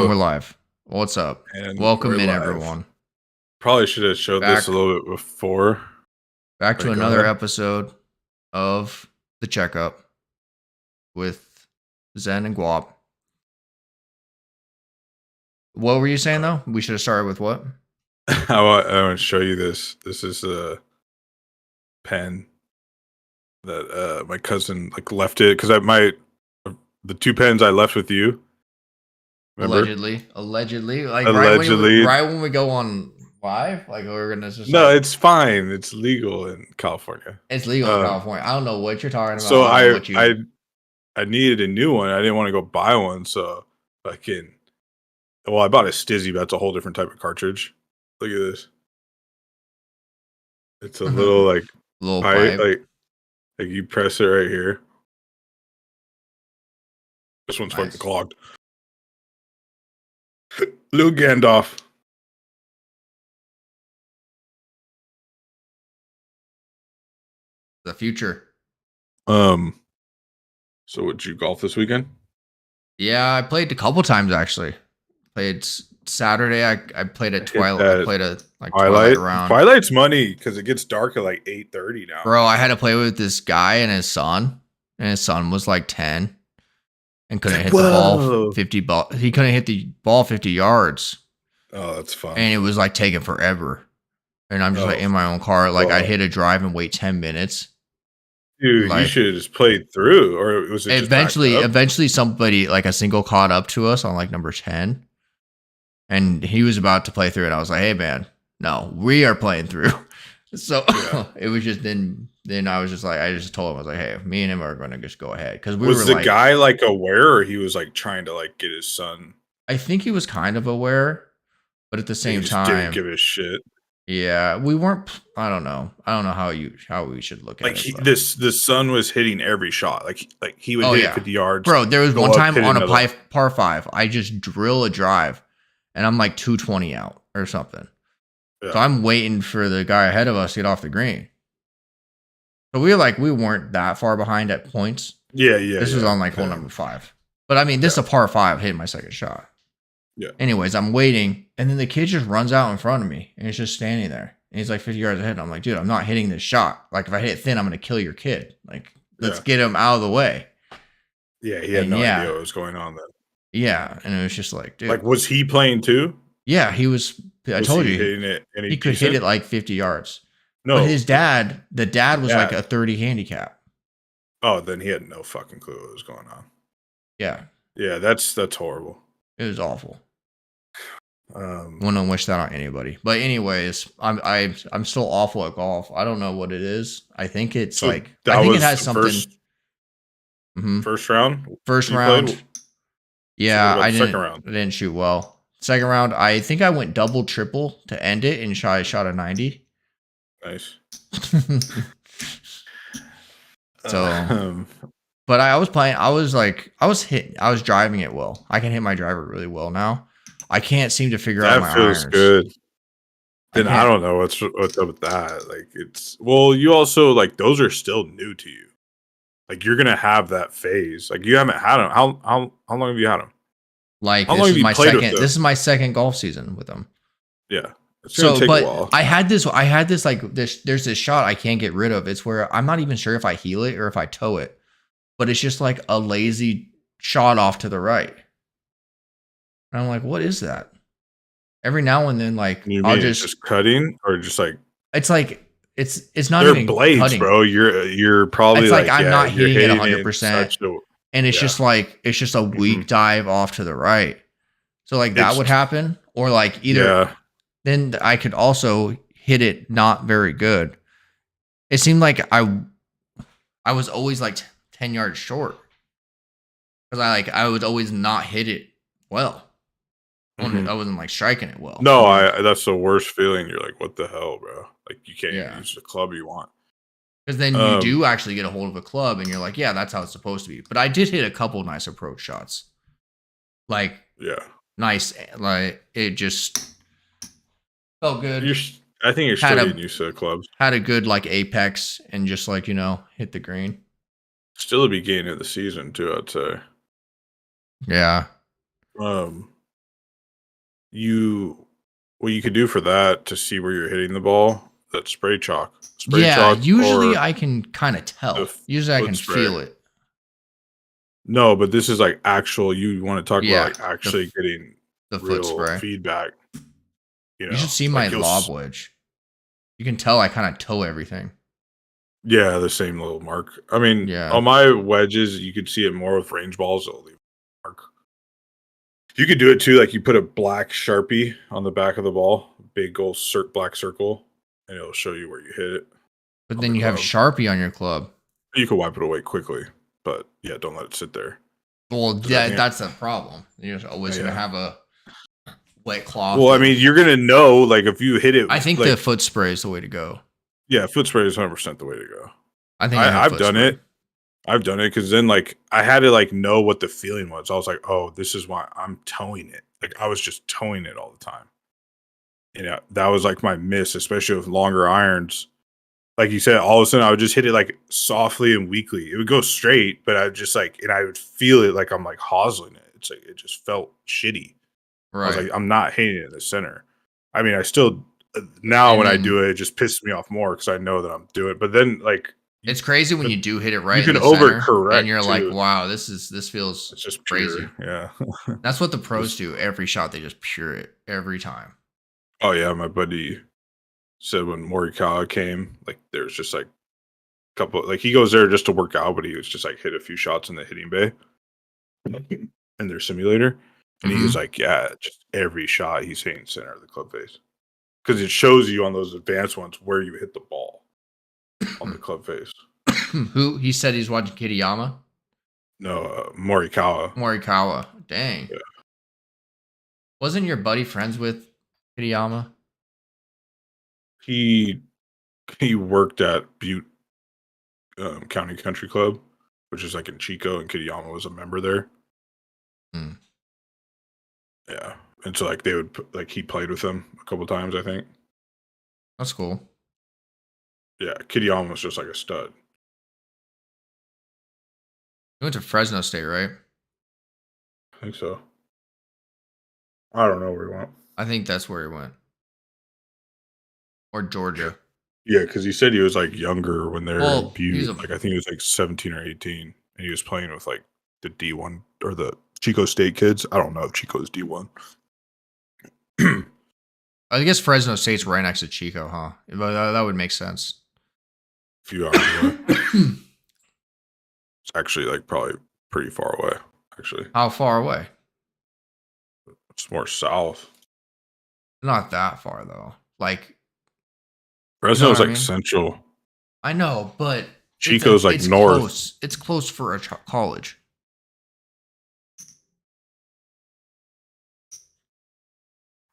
And we're live. What's up? And Welcome we're in, live. everyone. Probably should have showed this Back, a little bit before. back to Go another ahead. episode of the checkup with Zen and Guap. What were you saying though? We should have started with what? I want to show you this. This is a pen that my cousin left it because the two pens I left with you. Remember? Allegedly, like Allegedly. right when we go on live, like we're gonna just No, it's fine. It's legal in California. It's legal in California. I don't know what you're talking about. So I I needed a new one. I didn't want to go buy one, so I bought a Stizzy, but that's a whole different type of cartridge. Look at this. It's a little little pipe, pipe. like you press it right here. This one's Nice. fucking clogged. Little Gandalf. The future. So would you golf this weekend? Yeah, I played a couple times actually. Played Saturday. I played at Twilight. I played a Twilight round. Twilight's money because it gets dark at 8:30 now. Bro, I had to play with this guy and his son was like 10 and couldn't hit the ball 50 ball. He couldn't hit the ball 50 yards. Oh, that's fun. And it was like taking forever. And I'm just in my own car. I hit a drive and wait 10 minutes. Dude, you should have just played through, or was it eventually somebody a single caught up to us on number 10. And he was about to play through it. I was like, hey man, no, we are playing through. So it was just then I was just I just told him, I was like, hey, me and him are going to just go ahead. Because was the guy aware, or he was trying to get his son? I think he was kind of aware, but at the same time, didn't give a shit. Yeah, we weren't. I don't know how we should look at it. The son was hitting every shot. He would hit 50 yards. Bro, there was one time on a par 5, I just drill a drive, and I'm 220 out or something. Yeah. So I'm waiting for the guy ahead of us to get off the green. So we weren't that far behind at points. Yeah. This was on hole number 5. But I mean, this is a par 5 hitting my second shot. Yeah. Anyways, I'm waiting, and then the kid just runs out in front of me, and he's just standing there. And he's 50 yards ahead. And I'm like, dude, I'm not hitting this shot. If I hit it thin, I'm gonna kill your kid. Let's get him out of the way. Yeah, he had no idea what was going on then. Yeah, and it was just dude. Was he playing too? Yeah, he was. I told you, hitting it. He could hit it 50 yards. No, but the dad was a 30 handicap. Oh, then he had no fucking clue what was going on. Yeah. Yeah, that's horrible. It was awful. Wouldn't wish that on anybody. But anyways, I'm still awful at golf. I don't know what it is. I think it's I think it has something. First round. First round. Yeah, I didn't. Second round. I didn't shoot well. Second round, I think I went double triple to end it, and I shot a 90. Nice. So, but I was playing. I was driving it well. I can hit my driver really well now. I can't seem to figure out my irons. That feels good. Then I don't know what's up with that. You also those are still new to you. You're gonna have that phase. You haven't had them. How long have you had them? This is my second golf season with them. Yeah. So, but I had this there's this shot I can't get rid of. It's where I'm not even sure if I heel it or if I toe it, but it's just a lazy shot off to the right. And I'm like, what is that? Every now and then, I'll just cutting or just it's it's not even blades, cutting. Bro. You're probably it's I'm not hitting it 100%, and it's just it's just a weak dive off to the right. So that would happen, or either then I could also hit it not very good. It seemed like I was always 10 yards short because I would always not hit it well. I wasn't striking it well. No, that's the worst feeling. You're what the hell, bro? You can't use the club you want. Because then you do actually get a hold of a club, and you're yeah, that's how it's supposed to be. But I did hit a couple nice approach shots. Nice. It just felt good. I think you're still getting used to the clubs. Had a good apex and just hit the green. Still the beginning of the season too, I'd say. Yeah. you what you could do for that to see where you're hitting the ball, that spray chalk. Spray Yeah, chalk usually or I can kind of the tell. Usually I foot can spray. feel it. No, but this is like actual you want to talk about Yeah, like actually getting the foot real spray. feedback, You should see my like lob wedge. You can tell I kind of toe everything. yeah, the same little mark. I mean, Yeah. on my wedges, you could see it more with range balls. It'll leave a mark. You could do it too, like you put a black Sharpie on the back of the ball, big old black circle, and it'll show you where you hit it But on then the you have club. Sharpie on your club. You can wipe it away quickly, but yeah, don't let it sit there. Well, that's the problem. You're always going to have a wet cloth. Well, I mean, you're going to know, like, if you hit it. I think like, the foot spray is the way to go. Yeah, foot spray is 100% the way to go. I think I've done it. I've done it because then, like, I had to, like, know what the feeling was. I was like, oh, this is why I'm towing it. Like, I was just towing it all the time. You know, that was, like, my miss, especially with longer irons. Like you said, all of a sudden I would just hit it like softly and weakly. It would go straight, but I would just like, and I would feel it like I'm like hosling it. It's like, it just felt shitty. Right. I was like, I'm not hitting it in the center. I mean, I still, now when I do it, it just pisses me off more because I know that I'm doing it. But then like, it's crazy when you do hit it right. You can overcorrect, and you're like, "Wow, this feels it's just crazy." Pure, yeah, that's what the pros do. Every shot, they just pure it every time. Oh yeah, my buddy said when Morikawa came, like there's just like a couple, like he goes there just to work out, but he was just like hit a few shots in the hitting bay in their simulator, and he was like, "Yeah, just every shot he's hitting center of the club face." Because it shows you on those advanced ones where you hit the ball on the club face. Who he said he's watching Kitayama? No, Morikawa. Morikawa. Dang. Yeah. Wasn't your buddy friends with Kitayama? He worked at Butte County Country Club, which is like in Chico, and Kitayama was a member there. Yeah, and so like they would like he played with them a couple times, I think. That's cool. Yeah, Kitayama was just like a stud. He went to Fresno State, right? I think so. I don't know where he went. I think that's where he went. Or Georgia. Yeah, because he said he was like younger when they're in Butte. Like I think he was like 17 or 18, and he was playing with like the D1 or the Chico State kids. I don't know if Chico's D1. I guess Fresno State's right next to Chico, huh? That would make sense. A few hours away. It's actually like probably pretty far away, actually. How far away? It's more south. Not that far though. Like Fresno's like central. I know, but Chico's like north. Close. It's close for a college.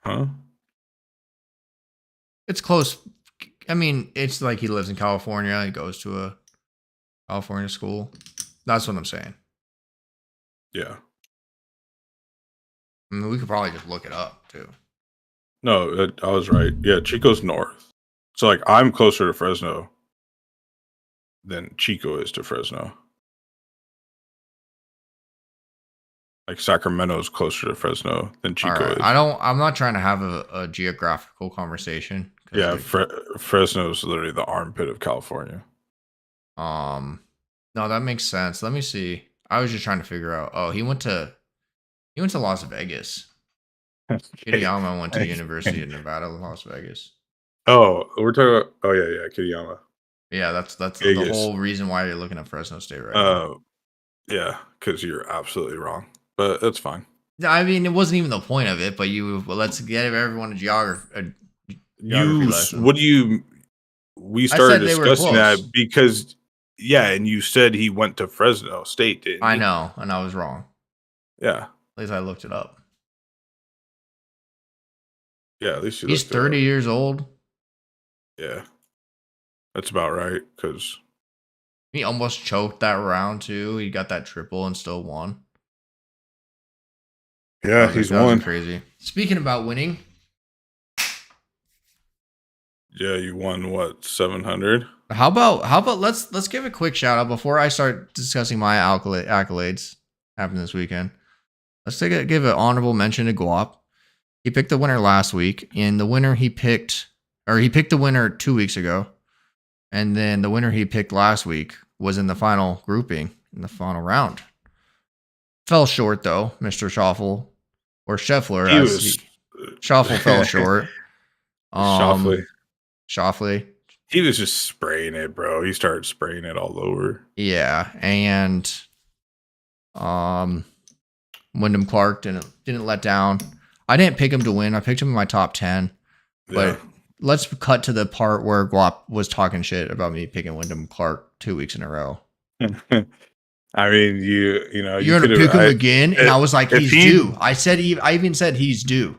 Huh? It's close. I mean, it's like he lives in California. He goes to a California school. That's what I'm saying. Yeah. I mean, we could probably just look it up too. No, I was right. Yeah, Chico's north. So like I'm closer to Fresno than Chico is to Fresno. Like Sacramento's closer to Fresno than Chico is. I'm not trying to have a geographical conversation. Yeah, Fresno's literally the armpit of California. No, that makes sense. Let me see. I was just trying to figure out. Oh, he went to Las Vegas. Kitayama went to University of Nevada, Las Vegas. Oh, we're talking about. Oh yeah, Kitayama. Yeah, that's the whole reason why you're looking at Fresno State right now. Yeah, because you're absolutely wrong, but that's fine. I mean, it wasn't even the point of it, but let's get everyone a geography. We started discussing that because and you said he went to Fresno State, didn't you? I know, and I was wrong. Yeah. At least I looked it up. Yeah, at least he's 30 years old. Yeah. That's about right, because he almost choked that round too. He got that triple and still won. Yeah, he's won. Crazy. Speaking about winning. Yeah, you won what, 700? How about let's give a quick shout out before I start discussing my accolades happening this weekend. Let's give an honorable mention to Guap. He picked the winner last week, and the winner he picked the winner 2 weeks ago, and then the winner he picked last week was in the final grouping in the final round. Fell short though, Mr. Schaffel or Scheffler. Schaffel fell short. Shoffley. He was just spraying it, bro. He started spraying it all over. Yeah, and Wyndham Clark didn't let down. I didn't pick him to win. I picked him in my top 10. But let's cut to the part where Guap was talking shit about me picking Wyndham Clark 2 weeks in a row. I mean, you know, you're gonna pick him again, and I was like, he's due. I even said he's due.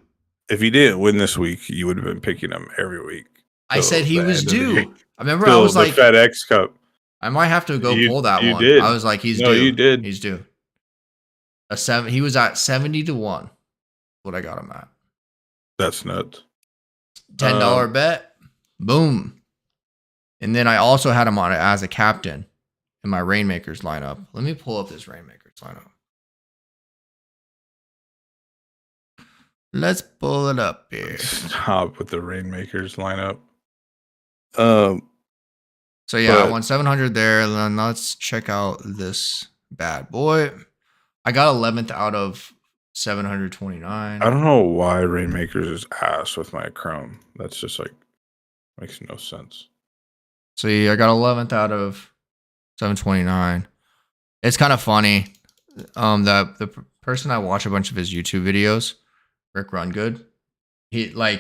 If he didn't win this week, you would have been picking him every week. I said he was due. I remember I was like, FedEx Cup. I might have to go pull that one. Did. I was like, he's due. You did. He's due. He was at 70-1. What I got him at. That's nuts. $10 bet. Boom. And then I also had him on it as a captain in my Rainmakers lineup. Let me pull up this Rainmakers lineup. Let's pull it up here. Stop with the Rainmakers lineup. So yeah, I won 700 there. Then let's check out this bad boy. I got 11th out of 729. I don't know why Rainmakers is ass with my Chrome. That's just like makes no sense. See, I got 11th out of 729. It's kind of funny. The person I watch a bunch of his YouTube videos, Rick Rungood, he got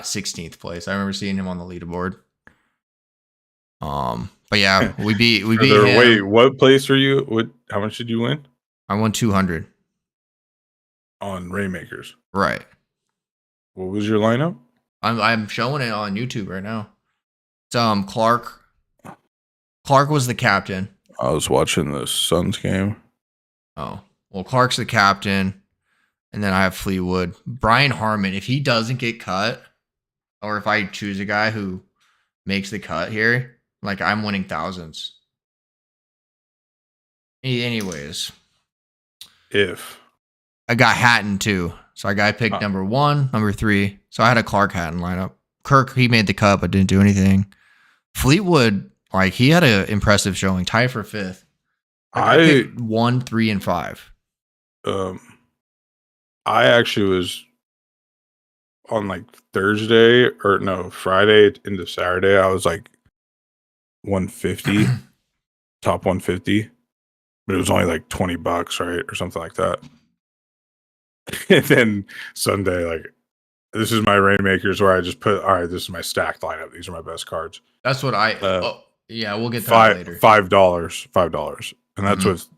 16th place. I remember seeing him on the leaderboard. But yeah, we beat him. Wait, what place were you? How much did you win? I won 200 on Rainmakers. Right. What was your lineup? I'm showing it on YouTube right now. It's Clark. Clark was the captain. I was watching the Suns game. Oh, well, Clark's the captain. And then I have Fleetwood. Brian Harmon, if he doesn't get cut, or if I choose a guy who makes the cut here, like I'm winning thousands. Anyways. If. I got Hatton too. So I got picked number 1, number 3. So I had a Clark Hatton lineup. Kirk, he made the cut, but didn't do anything. Fleetwood, like he had an impressive showing, tied for 5th. Like I picked 1, 3, and 5. I actually was on like Friday into Saturday. I was like 150, top 150, but it was only like $20, right? Or something like that. And then Sunday, like, this is my Rainmakers where I just put, all right, this is my stacked lineup. These are my best cards. That's what yeah, we'll get that later. $5. And that's what's,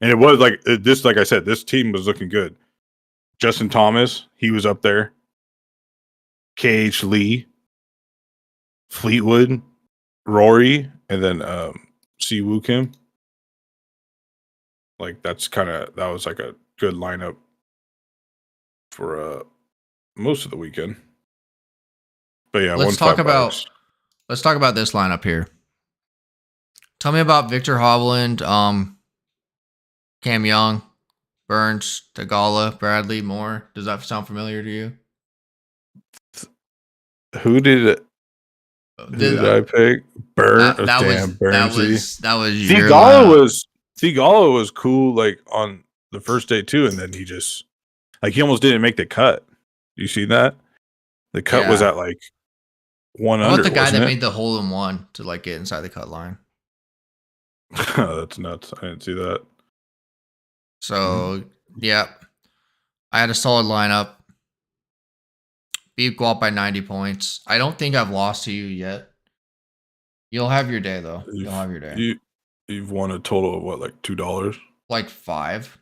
and it was like this, like I said, this team was looking good. Justin Thomas, he was up there. KH Lee, Fleetwood, Rory, and then Si Woo Kim. Like that was like a good lineup for most of the weekend. But yeah, let's talk about this lineup here. Tell me about Victor Hovland, Cam Young, Burns, Tagala, Bradley, Moore. Does that sound familiar to you? Who did I pick? Burns. That was Tagala was cool like on the first day too, and then he just he almost didn't make the cut. You see that? The cut was at like 1 under. What about the guy that made the hole in one to like get inside the cut line? That's nuts. I didn't see that. So, yeah. I had a solid lineup. Beat Guap by 90 points. I don't think I've lost to you yet. You'll have your day, though. You'll have your day. You've won a total of what, like $2? Like 5.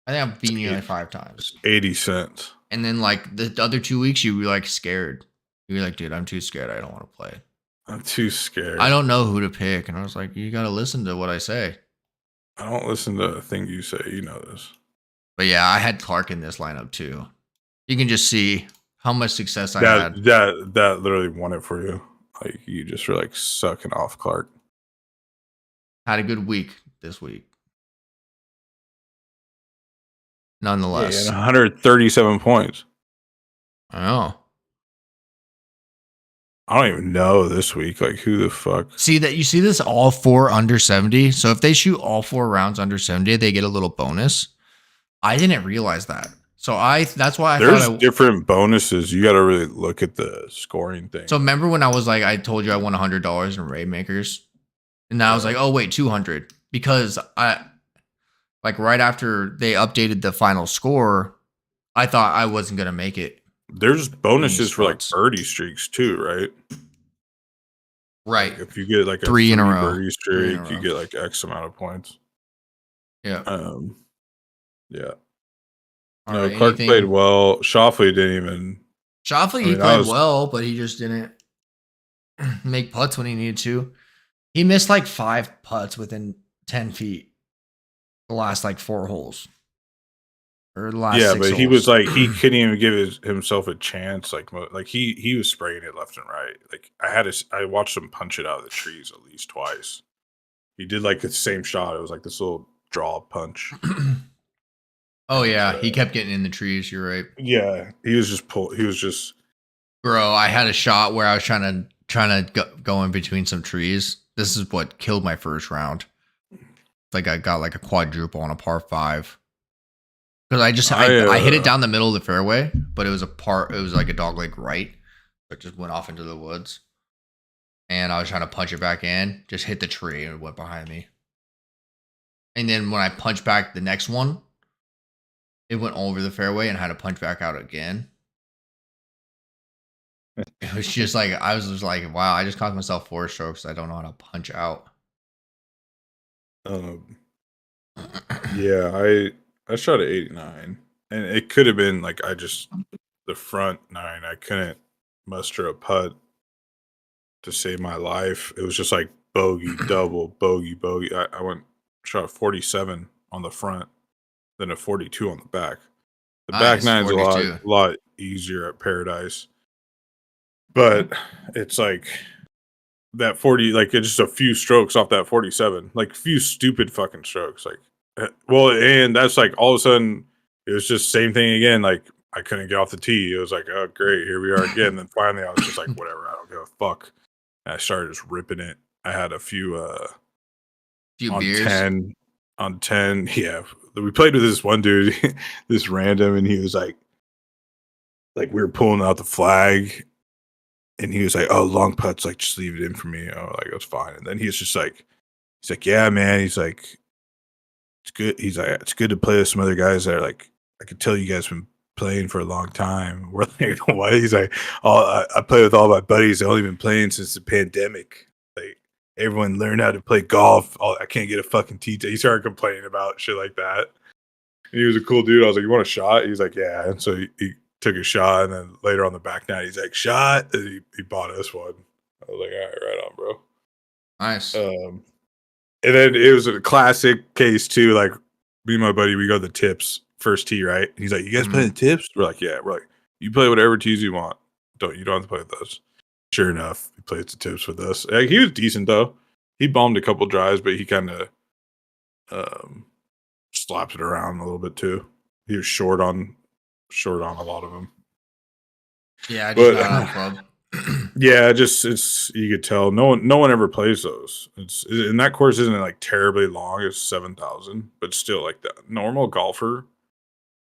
I think I've beaten you like 5 times. 80 cents. And then, like, the other 2 weeks, you were, like, scared. You were like, dude, I'm too scared. I don't want to play. I'm too scared. I don't know who to pick. And I was like, you got to listen to what I say. I don't listen to a thing you say. You know this. But yeah, I had Clark in this lineup too. You can just see how much success I had. That literally won it for you. Like you just were like sucking off Clark. Had a good week this week. nonetheless. Yeah, 137 points. Oh. I don't even know this week. Like, who the fuck? See that you see this all 4 under 70. So if they shoot all 4 rounds under 70, they get a little bonus. I didn't realize that. So that's why there's different bonuses. You got to really look at the scoring thing. So remember when I was like, I told you I won $100 in Raidmakers, and then I was like, oh wait, 200, because like right after they updated the final score, I thought I wasn't gonna make it. There's bonuses for like birdie streaks too, right? Right. Like if you get like a 3 in a row birdie streak, you get like X amount of points. Yeah. Yeah. No, right, Clark played well. Shoffley didn't even. Shoffley, he played well, but he just didn't make putts when he needed to. He missed like 5 putts within 10 feet the last like 4 holes. Or the last 6 but holes. He was like, he couldn't even give himself a chance. Like he was spraying it left and right. Like I watched him punch it out of the trees at least twice. He did like the same shot. It was like this little draw punch. Oh yeah, he kept getting in the trees. You're right. Yeah, he was just. Bro, I had a shot where I was trying to go in between some trees. This is what killed my first round. Like I got like a quadruple on a par 5. Because I hit it down the middle of the fairway, but it was like a dogleg right. It just went off into the woods. And I was trying to punch it back in, just hit the tree and it went behind me. And then when I punched back the next one, it went over the fairway and I had to punch back out again. It was just like, I was just like, wow, I just cost myself 4 strokes. I don't know how to punch out. Yeah, I shot at 89. And it could have been like the front 9. I couldn't muster a putt to save my life. It was just like bogey, double, bogey. I shot 47 on the front. Than a 42 on the back. The back 9's a lot easier at Paradise. But it's like that 40, like it's just a few strokes off that 47. Like a few stupid fucking strokes. Like, well, and that's like all of a sudden it was just same thing again. Like I couldn't get off the tee. It was like, oh great, here we are again. And then finally I was just like, whatever, I don't give a fuck. And I started just ripping it. I had a few on beers. On 10, yeah. We played with this one dude, this random, and he was like we were pulling out the flag, and he was like, "Oh, long putts, like just leave it in for me." Oh, like that's fine. And then he's like, "Yeah, man." He's like, "It's good." He's like, "It's good to play with some other guys that are like, I could tell you guys been playing for a long time." We're like, "What?" He's like, "Oh, I play with all my buddies. They've only been playing since the pandemic." Like. Everyone learned how to play golf. Oh, I can't get a fucking tee. He started complaining about shit like that. And he was a cool dude. I was like, "You want a shot?" He's like, "Yeah." And so he took a shot. And then later on the back nine, he's like, "Shot." And he bought us one. I was like, "All right, right on, bro." Nice. And then it was a classic case too. Like me and my buddy, we go to the tips first tee, right? And he's like, "You guys play the tips?" We're like, "Yeah." We're like, "You play whatever tees you want. You don't have to play with us." Sure enough, he played the tips with us. Like, he was decent though. He bombed a couple drives, but he kind of slapped it around a little bit too. He was short on a lot of them. Yeah, just not on the club. Yeah, it's you could tell no one ever plays those. And that course isn't like terribly long. It's 7,000, but still like the normal golfer.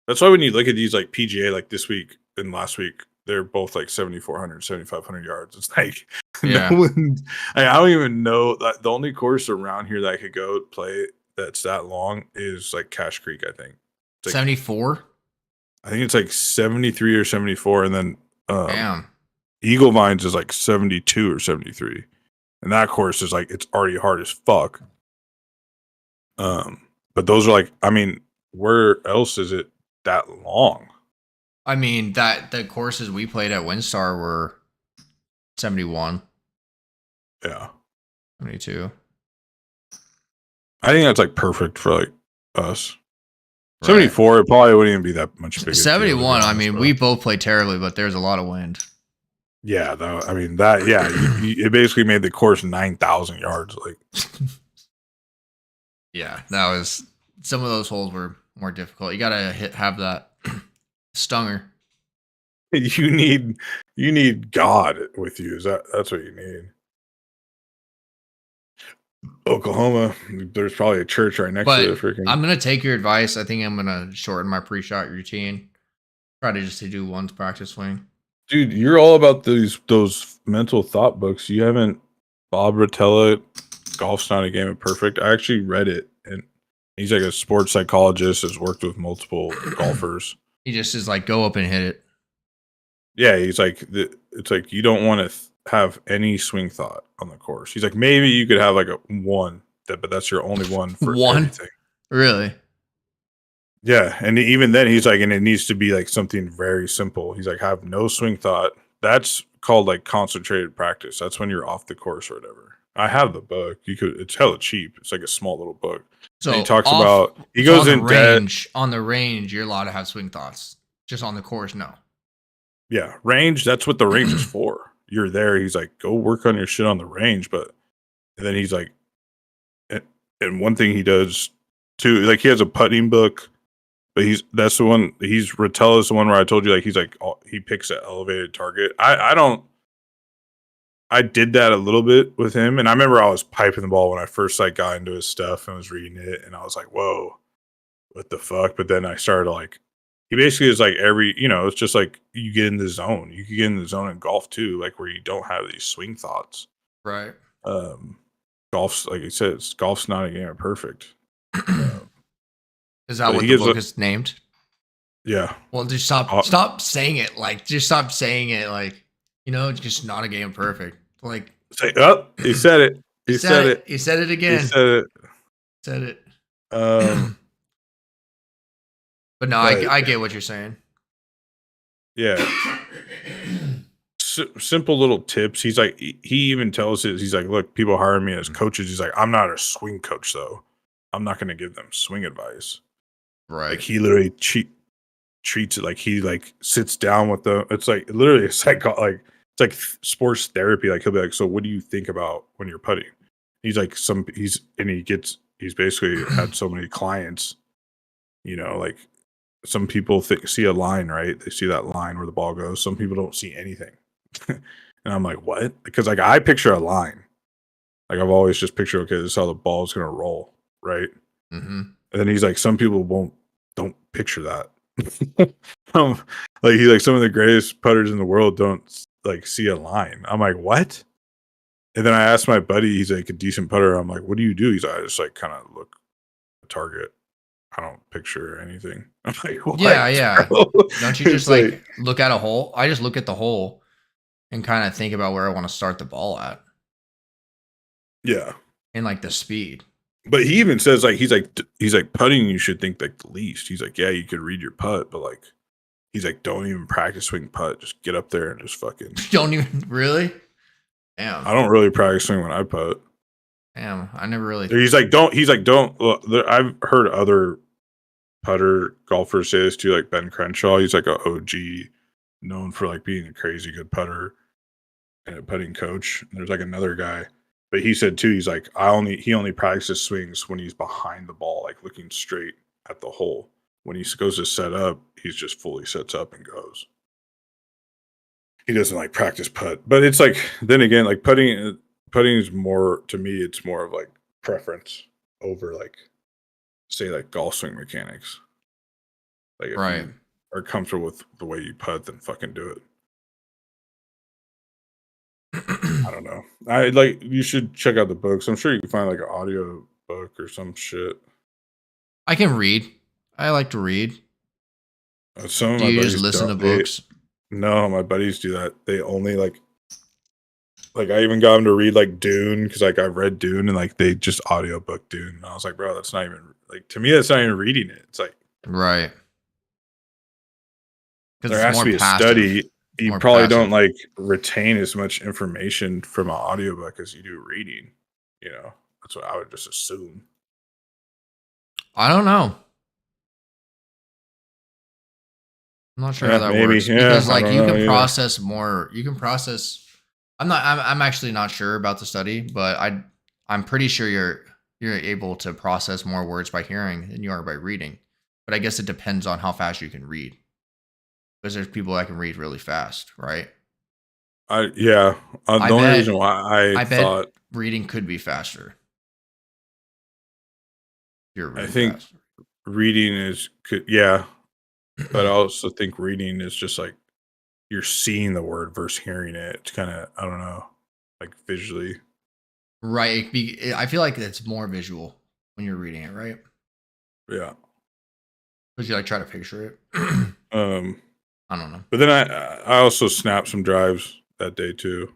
That's why when you look at these like PGA, like this week and last week, they're both like 7,400, 7,500 yards. It's like, yeah. No one, I don't even know. The only course around here that I could go play that's that long is like Cache Creek, I think. Like, 74? I think it's like 73 or 74. And then damn. Eagle Vines is like 72 or 73. And that course is like, it's already hard as fuck. But those are like, I mean, where else is it that long? I mean, that the courses we played at WinStar were 71. Yeah. 72. I think that's like perfect for like us. Right. 74, it probably wouldn't even be that much bigger. 71, I mean, we both played terribly, but there's a lot of wind. Yeah, though. I mean, that, yeah, it basically made the course 9,000 yards. Like, yeah, that was, some of those holes were more difficult. You gotta have that stunger. You need God with you. That's what you need. Oklahoma, there's probably a church right next to But it. Freaking, I'm gonna take your advice. I think I'm gonna shorten my pre-shot routine. Try to just to do one practice swing. dude, you're all about those mental thought books. You haven't Bob Rotella, Golf's Not a Game of Perfect. I actually read it, and he's like a sports psychologist. Has worked with multiple golfers. He just is like, go up and hit it. Yeah, he's like, it's like you don't want to have any swing thought on the course. He's like, maybe you could have like a one, but that's your only one for everything. Really? Yeah, and even then, he's like, and it needs to be like something very simple. He's like, have no swing thought. That's called like concentrated practice. That's when you're off the course or whatever. I have the book. It's hella cheap. It's like a small little book. So and he talks about he goes in range on the range. You're allowed to have swing thoughts. Just on the course, no. Yeah, range. That's what the range is for. You're there. He's like, go work on your shit on the range. But then he's like, and one thing he does too, like he has a putting book. But that's the one. Rotella's the one where I told you, like he's like he picks an elevated target. I did that a little bit with him, and I remember I was piping the ball when I first like got into his stuff and was reading it, and I was like, whoa, what the fuck? But then I started like he basically is like it's just like you get in the zone. You can get in the zone in golf too, like where you don't have these swing thoughts. Right. Golf's like he says, golf's not a game of perfect. Is that what the book is named? Yeah. Well, just stop saying it. Like, just stop saying it. Like, it's just not a game of perfect. Like, say, oh, he said it. He said it. He said it again. He said it. But no, I get what you're saying. Yeah. Simple little tips. He's like, he even tells it. He's like, look, people hire me as coaches. He's like, I'm not a swing coach though. I'm not going to give them swing advice. Right. Like he literally treats it like he like sits down with them. It's like literally it's like sports therapy. Like he'll be like, so what do you think about when you're putting? He's like he's basically had so many clients, like some people see a line, right? They see that line where the ball goes. Some people don't see anything. And I'm like, what? Because like I picture a line. Like I've always just pictured, okay, this is how the ball is going to roll. Right. Mm-hmm. And then he's like, some people don't picture that. Like he's like some of the greatest putters in the world don't like see a line. I'm like, what? And then I asked my buddy, he's like a decent putter. I'm like, what do you do? He's like, I just like kind of look at the target. I don't picture anything. I'm like, what? Yeah. Don't you just like look at a hole? I just look at the hole and kind of think about where I want to start the ball at. Yeah. And like the speed. But he even says like he's like putting you should think like the least. He's like, yeah, you could read your putt, but like he's like, don't even practice swing putt. Just get up there and just fucking don't even really. Damn. I don't really practice swing when I putt. Damn, I never really. He's like, don't. Look, I've heard other putter golfers say this too, like Ben Crenshaw. He's like an OG, known for like being a crazy good putter and a putting coach. And there's like another guy. But he said too, he's like, he only practices swings when he's behind the ball, like looking straight at the hole. When he goes to set up, he's just fully sets up and goes. He doesn't like practice putt. But it's like, then again, like putting is more, to me, it's more of like preference over like, say like golf swing mechanics. Like if you are comfortable with the way you putt, then fucking do it. I don't know. You should check out the books. I'm sure you can find like an audio book or some shit. I can read. I like to read. Some of do you just listen to books? No, my buddies do that. They only like I even got them to read like Dune because like I've read Dune and like they just audiobook Dune. And I was like, bro, that's not even like to me. That's not even reading it. It's like right. There has to be a study. You probably don't like retain as much information from an audiobook as you do reading. That's what I would just assume. I don't know. I'm not sure how that works because like you can process more. You can process. I'm actually not sure about the study, but I'm pretty sure you're able to process more words by hearing than you are by reading. But I guess it depends on how fast you can read. Because there's people that can read really fast, right? The only reason why I bet reading could be faster. You're really I think fast. reading is but I also think reading is just like you're seeing the word versus hearing it. It's kind of, I don't know, like visually. Right. I feel like it's more visual when you're reading it, right? Yeah. Because you like try to picture it. I don't know. But then I also snapped some drives that day too.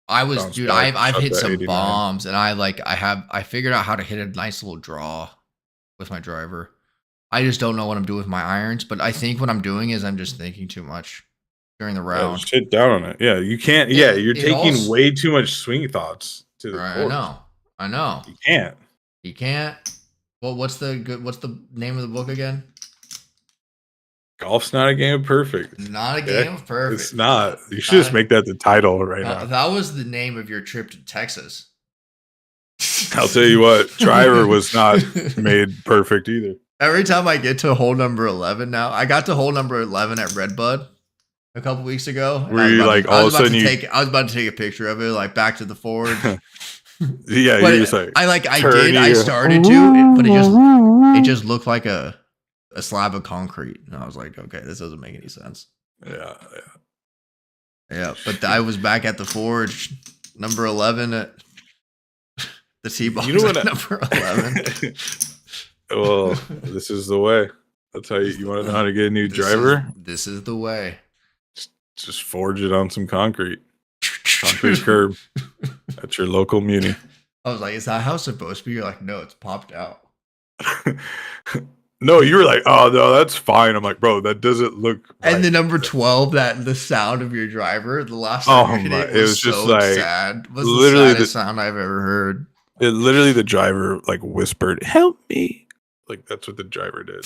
I've hit some 89. Bombs, and I figured out how to hit a nice little draw with my driver. I just don't know what I'm doing with my irons, but I think what I'm doing is I'm just thinking too much during the round. Yeah, just hit down on it. Yeah, you can't. You're taking way too much swing thoughts to the course. I know. You can't. Well, what's the name of the book again? Golf's not a game of perfect. Not a game of perfect. It's not. You should just make that the title right now. That was the name of your trip to Texas. I'll tell you what, driver was not made perfect either. Every time I get to hole number 11 now, I got to hole number 11 at Redbud a couple weeks ago. Were you like all of a sudden I was about to take a picture of it, like back to the forward. Yeah, you just like I started to, but it just looked like a slab of concrete, and I was like, okay, this doesn't make any sense. Yeah. But I was back at the forge, number 11 at the T-box. Number 11. Well, this is the way. That's how you want to know how to get a new driver. This is the way. Just forge it on some concrete curb at your local muni. I was like, is that how it's supposed to be? You're like, no, it's popped out. No, you were like, oh no, that's fine. I'm like, bro, that doesn't look right. And the number 12, that the sound of your driver, the last time it was just so like sad. It was literally the saddest sound I've ever heard. Literally the driver like whispered, help me. Like that's what the driver did.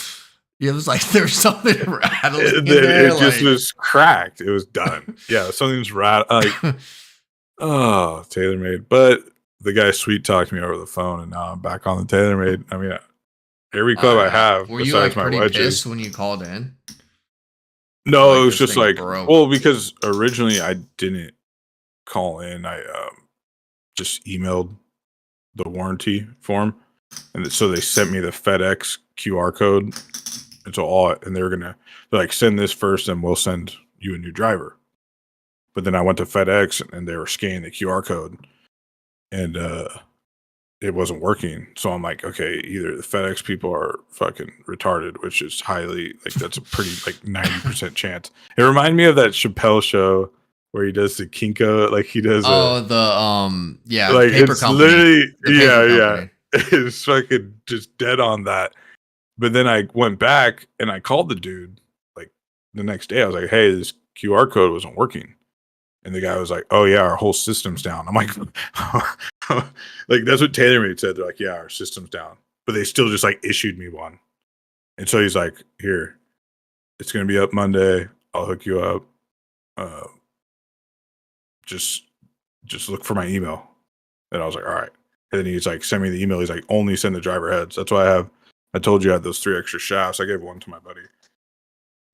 Yeah, it was like there's something rattling in there. It just was cracked. It was done. Yeah, something's rattling. Like, oh, TaylorMade. But the guy sweet talked me over the phone, and now I'm back on the TaylorMade. I mean, every club I have. Were you like pretty pissed when you called in? No, like, it was just like broke. Because originally I didn't call in. I just emailed the warranty form. And so they sent me the FedEx QR code. And so they're like, send this first and we'll send you a new driver. But then I went to FedEx and they were scanning the QR code and it wasn't working. So I'm like, okay, either the FedEx people are fucking retarded, which is highly like that's a pretty like 90% chance. It reminded me of that Chappelle show where he does the Kinko, like he does like paper it's company. Literally company. It's fucking just dead on that. But then I went back and I called the dude like the next day. I was like, hey, this QR code wasn't working. And the guy was like, oh yeah, our whole system's down. I'm like, like that's what TaylorMade said. They're like, yeah, our system's down. But they still just like issued me one. And so he's like, here, it's going to be up Monday. I'll hook you up. Just look for my email. And I was like, all right. And then he's like, send me the email. He's like, only send the driver heads. That's why I told you I had those 3 extra shafts. I gave one to my buddy.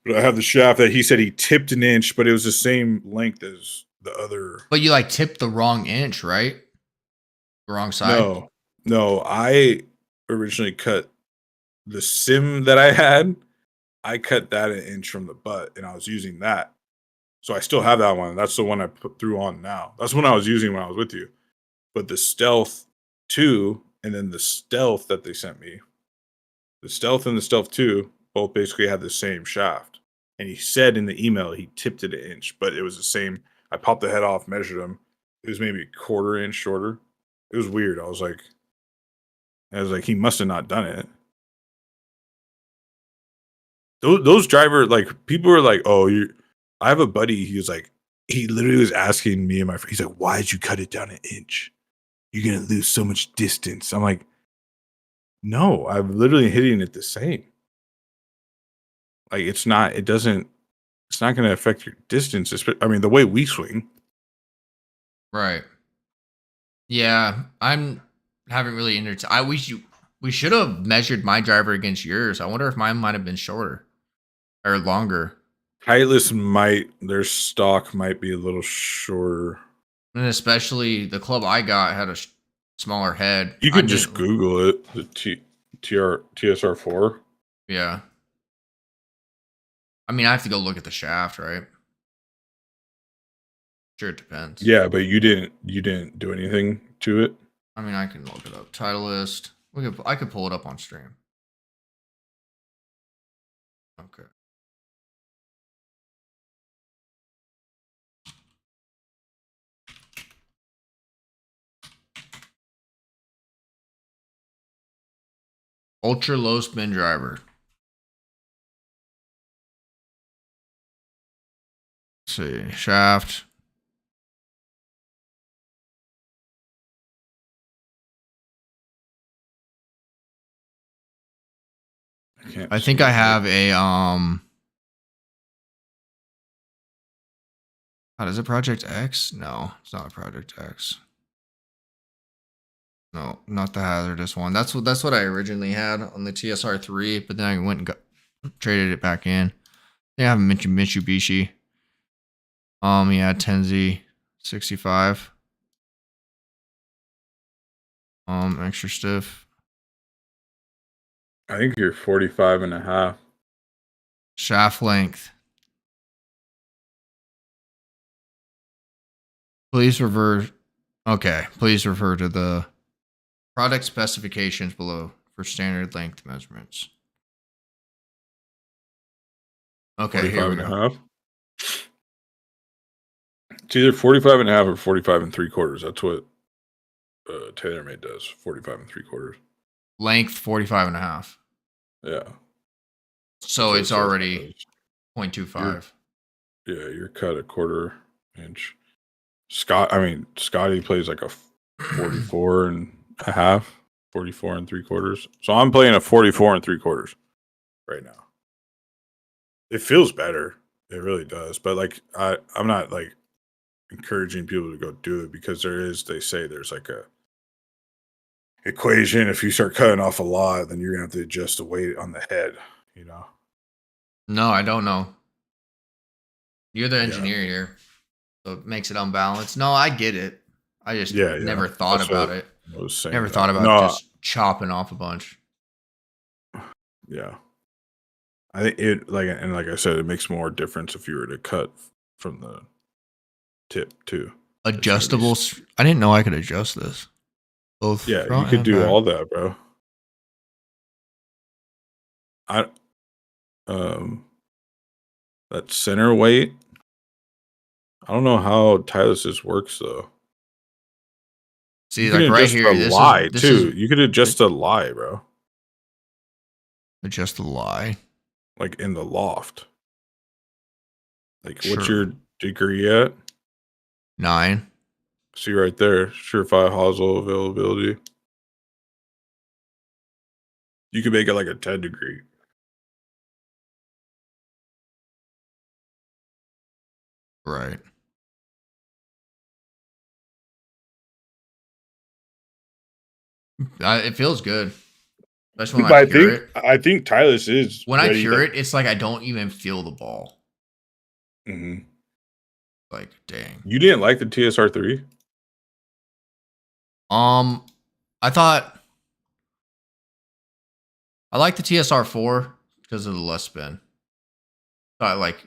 But I have the shaft that he said he tipped an inch, but it was the same length as the other. But you like tipped the wrong inch, right? The wrong side? No. I originally cut the sim that I had. I cut that an inch from the butt, and I was using that. So I still have that one. That's the one I threw on now. That's the one I was using when I was with you. But the Stealth 2 and then the Stealth that they sent me, the Stealth and the Stealth 2 both basically had the same shaft. And he said in the email he tipped it an inch, but it was the same. I popped the head off, measured them. It was maybe a quarter inch shorter. It was weird. I was like, he must have not done it. Those driver, like, people were like, oh, I have a buddy. He was like, he literally was asking me and my friend, he's like, why did you cut it down an inch? You're going to lose so much distance. I'm like, no, I'm literally hitting it the same. Like, it's not going to affect your distance. I mean, the way we swing. Right. Yeah. I haven't really we We should have measured my driver against yours. I wonder if mine might have been shorter or longer. Titleist their stock might be a little shorter. And especially the club I got had a smaller head. You could just Google it, the TSR4. Yeah. I mean, I have to go look at the shaft, right? Sure, it depends. Yeah, but you didn't do anything to it. I mean, I can look it up. Titleist. I could pull it up on stream. Okay. Ultra low spin driver. Let's see. Shaft. I think I have a is it Project X? No, it's not Project X. No, not the hazardous one. That's what I originally had on the TSR3, but then I went and traded it back in. They have Mitsubishi. Yeah, Tenzi 65. Extra stiff. I think you're 45.5. Shaft length. Please refer. Okay, please refer to the product specifications below for standard length measurements. Okay, here we go. It's either 45.5 or 45 3/4. That's what TaylorMade does. 45 3/4. Length 45.5. Yeah. So it's already 0.25. Yeah, you're cut a 1/4 inch. Scotty plays like a 44.5, 44 3/4. So I'm playing a 44 3/4 right now. It feels better. It really does. But like I'm not like encouraging people to go do it because they say there's like a equation. If you start cutting off a lot, then you're gonna have to adjust the weight on the head, you know. No, I don't know. You're the engineer here. So it makes it unbalanced. No, I get it. I just never thought about it. Never thought about just chopping off a bunch. Yeah. I think it like I said, it makes more difference if you were to cut from the tip too. Adjustable. I didn't know I could adjust this. Both. Yeah, you could do all that, bro. That center weight. I don't know how Titleist works though. See, like right here, You could adjust the lie, bro. Adjust the lie. Like in the loft. Like, what's your degree at? 9. See right there, surefire hosel availability. You could make it like a 10 degree. Right. It feels good. Especially when I cure it. I think Titleist is. When I cure it, it's like I don't even feel the ball. Mm-hmm. Like, dang. You didn't like the TSR3? I thought I like the TSR4 because of the less spin. Thought like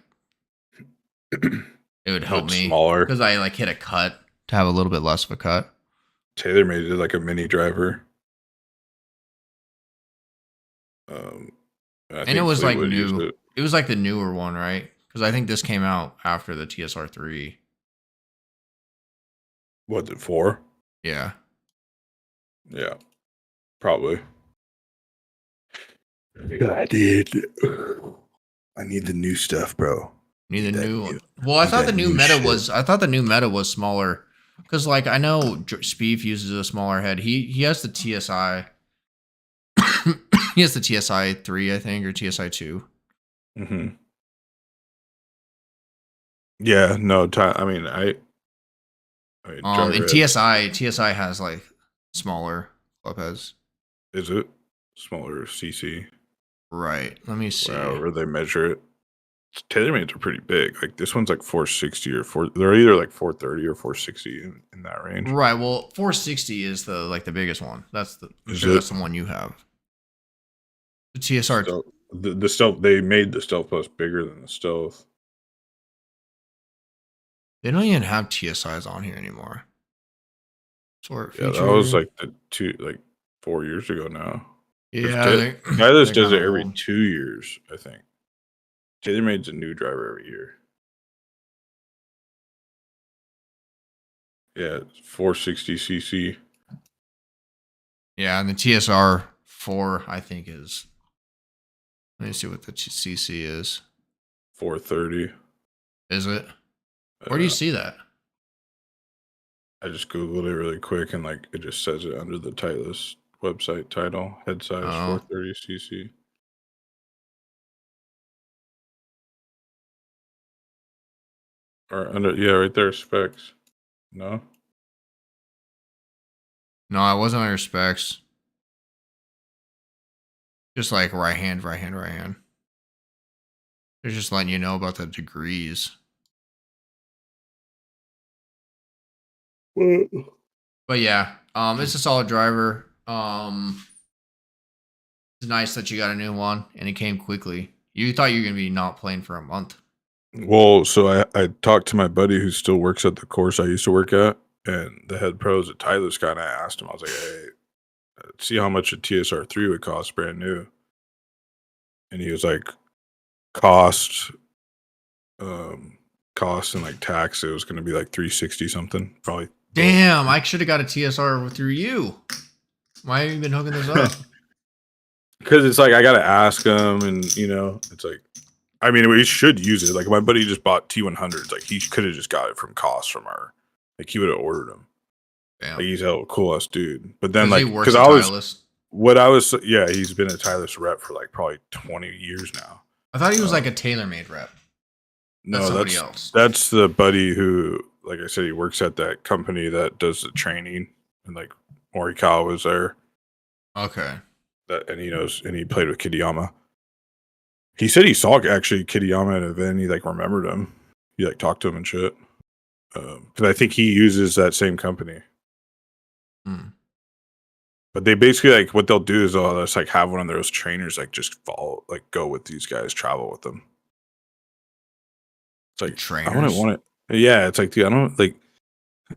it would help me smaller because I like hit a cut to have a little bit less of a cut. TaylorMade it like a mini driver. And it was like new. It was like the newer one, right? Because I think this came out after the TSR3. Was it 4? Yeah. Yeah. Probably. I did. I need the new stuff, bro. Need the new one. Well, I thought the new meta was. I thought the new meta was smaller, because like I know Spieth uses a smaller head. He has the TSI. He has the TSI 3, I think, or TSI 2. Mm-hmm. Yeah. No. And TSI has like smaller club heads. Is it? smaller CC. Right. Let me see. Where they measure it. TaylorMade's are pretty big. Like this one's like 460 or 4. They're either like 430 or 460 in that range. Right. Well, 460 is the biggest one. I'm sure that's the one you have. The TSR. The Stealth. They made the Stealth Plus bigger than the Stealth. They don't even have TSIs on here anymore. Sort feature. Yeah, that was like 4 years ago now. Yeah, Titleist does it every 2 years, I think. TaylorMade's a new driver every year. Yeah, 460cc. Yeah, and the TSR 4, I think, is. Let me see what the CC is. 430. Is it? Where do you see that? I just Googled it really quick, and like it just says it under the Titleist website title. Head size 430cc. Or under, yeah, right there, specs. No? No, it wasn't under specs. Just like right hand. They're just letting you know about the degrees. But yeah, it's a solid driver. It's nice that you got a new one and it came quickly. You thought you were gonna be not playing for a month. Well, so I talked to my buddy who still works at the course I used to work at, and the head pro is a Titleist guy, and I asked him, I was like, hey, see how much a TSR3 would cost brand new. And he was like, cost and like tax, it was going to be like 360 something, probably. Damn, I should have got a TSR through you. Why have you been hooking this up? Because it's like I got to ask him, and it's like, I mean, we should use it. Like my buddy just bought T100s. Like he could have just got it from cost from our. Like he would have ordered them. Damn. Like he's a cool ass dude. But then because he's been a Titleist rep for like probably 20 years now. I thought he was like a TaylorMade rep. That's else. That's the buddy who, like I said, he works at that company that does the training, and like Morikawa was there. Okay. And he knows, and he played with Kitayama. He said he saw actually Kitayama at an event. He like remembered him. He like talked to him and shit. Because I think he uses that same company. But they basically like what they'll do is they'll just like have one of those trainers like just go with these guys, travel with them. It's like trainers. I wouldn't want it. Yeah, it's like, dude, I don't like.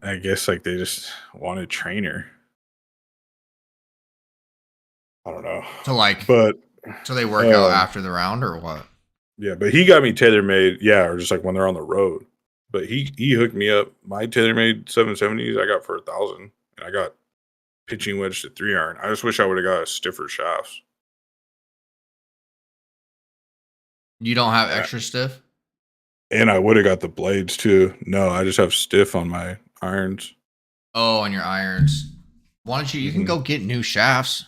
I guess like they just want a trainer. I don't know. So they work out after the round or what? Yeah, but he got me TaylorMade. Yeah, or just like when they're on the road. But he hooked me up. My TaylorMade 770s I got for $1,000, and I got pitching wedge to 3-iron. I just wish I would have got a stiffer shafts. You don't have extra stiff? And I would have got the blades too. No, I just have stiff on my irons. Oh, on your irons. Why don't you can go get new shafts.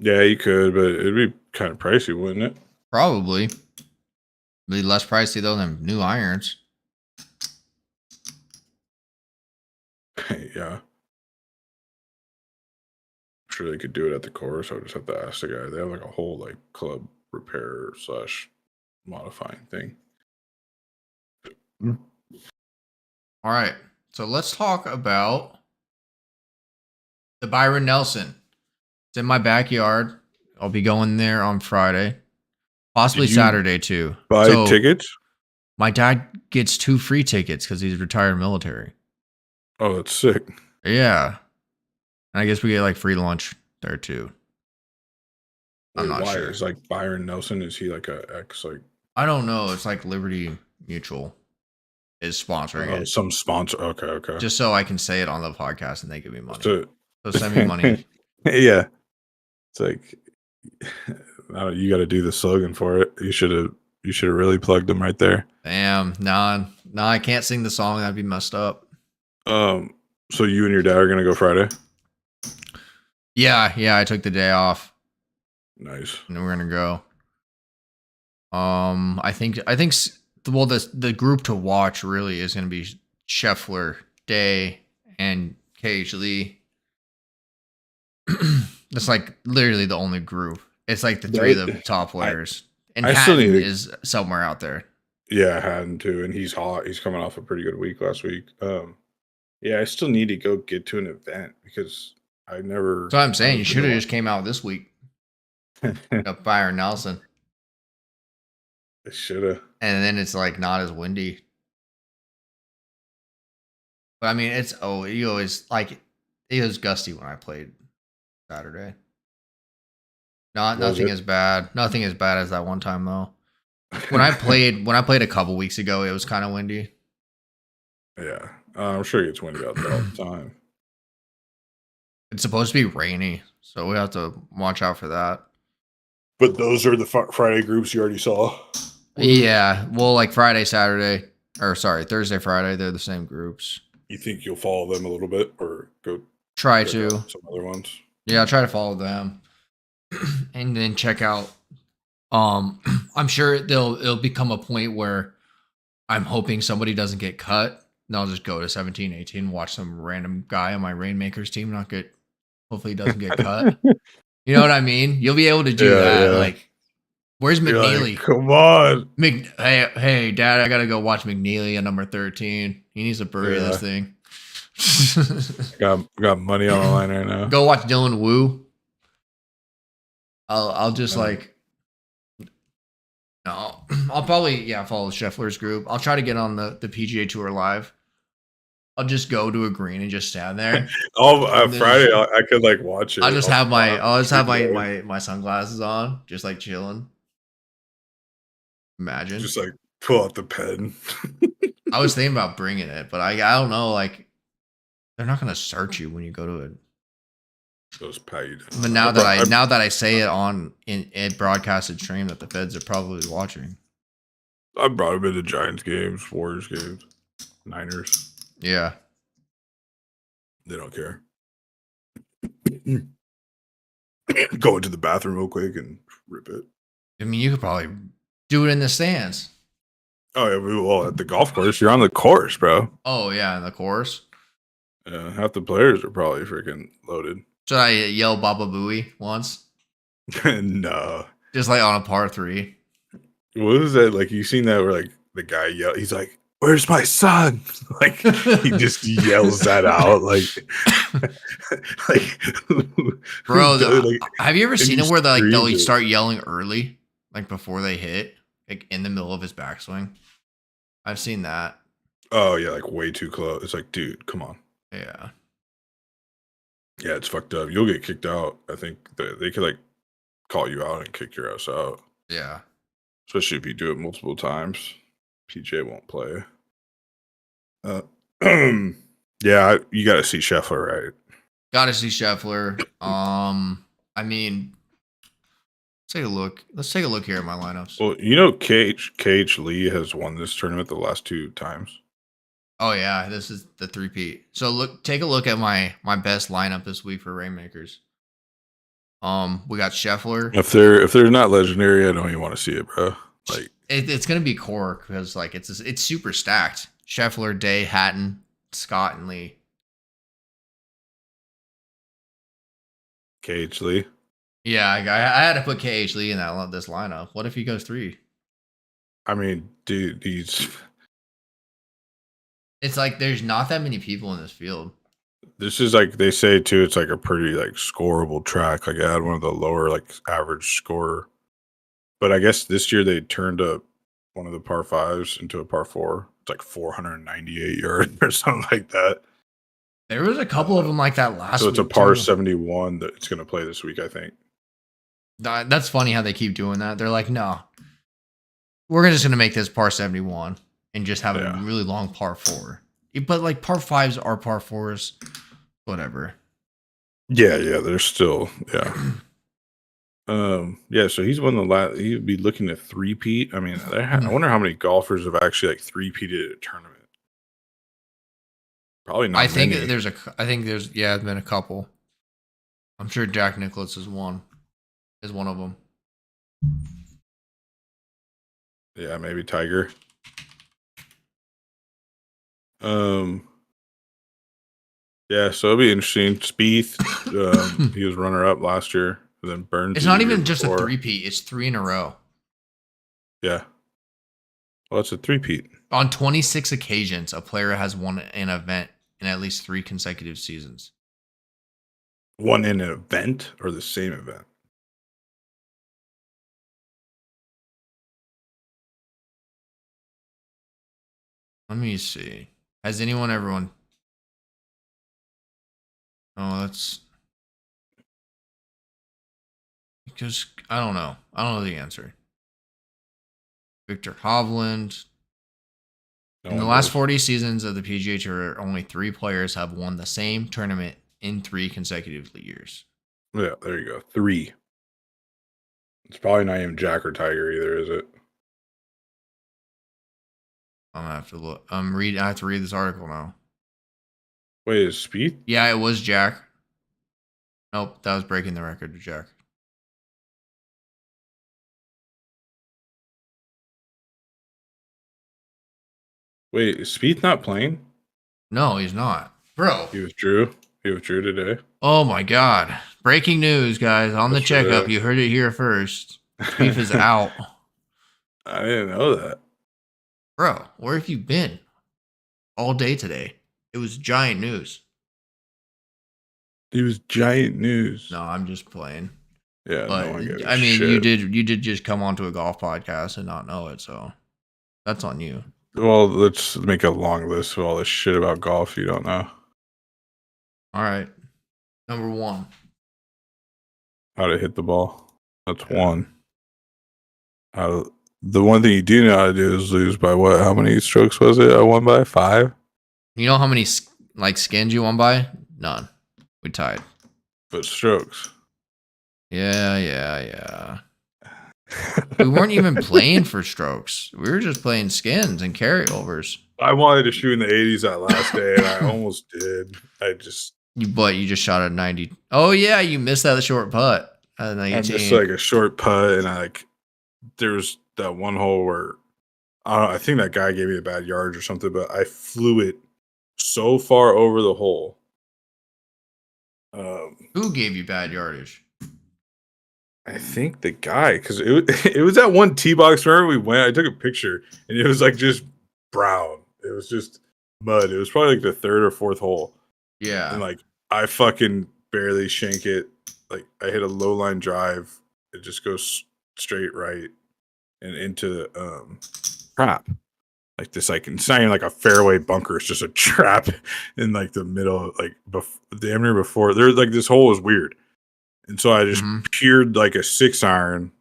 Yeah, you could, but it'd be kind of pricey, wouldn't it? Probably. Be less pricey though than new irons. Yeah. I'm sure they could do it at the course. I would just have to ask the guy. They have like a whole like club repair / modifying thing. All right. So let's talk about the BYRON Nelson. It's in my backyard. I'll be going there on Friday. Possibly Saturday too. Buy tickets? My dad gets 2 free tickets because he's retired military. Oh, that's sick. Yeah. And I guess we get like free lunch there too. I'm not sure. Is like BYRON Nelson, is he like a ex like? I don't know. It's like Liberty Mutual is sponsoring it. Some sponsor. Okay. Just so I can say it on the podcast and they give me money. So send me money. Yeah. It's like you got to do the slogan for it. You should have really plugged them right there. Damn. No, I can't sing the song. That'd be messed up. So you and your dad are gonna go Friday? Yeah. I took the day off. Nice. And we're gonna go. I think the group to watch really is gonna be Scheffler, Day, and Cage Lee. That's like literally the only group. It's like the three of the top players. And I still Hatton need is somewhere out there. Yeah, Hatton too, and he's hot. He's coming off a pretty good week last week. Yeah, I still need to go get to an event because I never. So I'm saying you should have just came out this week. BYRON Nelson. I should have. And then it's like not as windy. But I mean, you always like it was gusty when I played Saturday. Nothing as bad. Nothing as bad as that one time though. When I played a couple weeks ago, it was kind of windy. Yeah, I'm sure it gets windy out there all the time. It's supposed to be rainy, so we have to watch out for that. But those are the Friday groups you already saw. Yeah, well, like Thursday, Friday, they're the same groups. You think you'll follow them a little bit, or go try to some other ones? Yeah, I'll try to follow them, and then check out. I'm sure it'll become a point where I'm hoping somebody doesn't get cut. And I'll just go to 17, 18, watch some random guy on my Rainmakers team hopefully he doesn't get cut. You know what I mean? You'll be able to do that. Yeah. Like, where's McNeely? Like, come on. Hey, Dad, I got to go watch McNeely at number 13. He needs to bury this thing. got money on the line right now. Go watch Dylan Wu. I'll just no, I'll probably follow Scheffler's group. I'll try to get on the PGA Tour live. I'll just go to a green and just stand there. Friday I could like watch it. I'll just have my sunglasses on, just like chilling. Imagine. Just like pull out the pen. I was thinking about bringing it, but I don't know. Like, they're not gonna search you when you go to it. Those paid. But now that I say it on in broadcasted stream that the feds are probably watching. I brought him into Giants games, Warriors games, Niners. Yeah. They don't care. Go into the bathroom real quick and rip it. I mean, you could probably do it in the stands. Oh yeah, well at the golf course, you're on the course, bro. Oh yeah, in the course. Yeah, half the players are probably freaking loaded. Should I yell Baba Booey once? No. Just like on a par 3. What is that? Like, you seen that where like the guy yell? He's like, "Where's my son?" Like he just yells that out. Like, bro. Have you ever seen it where they'll start yelling early, like before they hit, like in the middle of his backswing? I've seen that. Oh yeah, like way too close. It's like, dude, come on. Yeah. Yeah, it's fucked up. You'll get kicked out. I think they could like call you out and kick your ass out. Yeah. Especially if you do it multiple times. PJ won't play. Yeah, you got to see Scheffler, right? Got to see Scheffler. I mean, let's take a look. Let's take a look here at my lineups. Well, you know, KH Lee has won this tournament the last 2 times. Oh yeah, this is the 3-peat. So take a look at my best lineup this week for Rainmakers. We got Scheffler. If they're not legendary, I don't even want to see it, bro. Like it's gonna be core because like it's super stacked. Scheffler, Day, Hatton, Scott, and Lee. KH Lee. Yeah, I had to put KH Lee in this lineup. What if he goes 3? I mean, dude, it's like there's not that many people in this field. This is like they say too. It's like a pretty like scoreable track. Like I had one of the lower like average score, but I guess this year they turned up one of the par 5s into a par 4. It's like 498 yards or something like that. There was a couple of them like that last week. So it's a par 71 that it's going to play this week, I think. That's funny how they keep doing that. They're like, no, we're just going to make this par 71 and just have a really long par 4. But like par 5s are par 4s, whatever. Yeah, they're still yeah. So he's won the last. He'd be looking at 3-peat. I mean, I wonder how many golfers have actually like 3-peated at a tournament. Probably not. I think there's been a couple. I'm sure Jack Nicklaus is one of them. Yeah, maybe Tiger. Yeah, so it'll be interesting. Spieth, he was runner up last year, and then Burns. It's not even just a three-peat; it's 3 in a row. Yeah. Well, it's a three-peat. On 26 occasions, a player has won an event in at least 3 consecutive seasons. Won in an event or the same event? Let me see. Has anyone ever won? Oh, that's because I don't know. I don't know the answer. Victor Hovland. In the last 40 seasons of the PGA Tour, only 3 players have won the same tournament in 3 consecutive years. Yeah, there you go. 3. It's probably not even Jack or Tiger either, is it? I'm gonna have to look. I have to read this article now. Wait, is Spieth? Yeah, it was Jack. Nope, that was breaking the record to Jack. Wait, is Spieth not playing? No, he's not. Bro. He withdrew. He withdrew today. Oh my god. Breaking news, guys. On the checkup. You heard it here first. Spieth is out. I didn't know that. Bro, where have you been? All day today. It was giant news. It was giant news. No, I'm just playing. Yeah, but, no one gave a I mean, shit. you did just come onto a golf podcast and not know it, so that's on you. Well, let's make a long list of all this shit about golf you don't know. All right. Number 1. How to hit the ball. That's 1. The one thing you do know how to do is lose by what? How many strokes was it? I won by 5? You know how many skins you won by? None. We tied. But strokes. Yeah. We weren't even playing for strokes. We were just playing skins and carryovers. I wanted to shoot in the 80s that last day, and I almost did. You just shot at 90. Oh yeah, you missed that short putt. I missed like a short putt, and there's that one hole where I think that guy gave me a bad yardage or something, but I flew it so far over the hole. Who gave you bad yardage? I think the guy, because it was that one tee box. Remember we went? I took a picture, and it was like just brown. It was just mud. It was probably like the 3rd or 4th hole. Yeah, and like I fucking barely shank it. Like I hit a low line drive. It just goes straight right and into trap. Like this, like it's not even like a fairway bunker. It's just a trap in like the middle, like damn near before. There's like this hole is weird. And so I just peered like a 6-iron.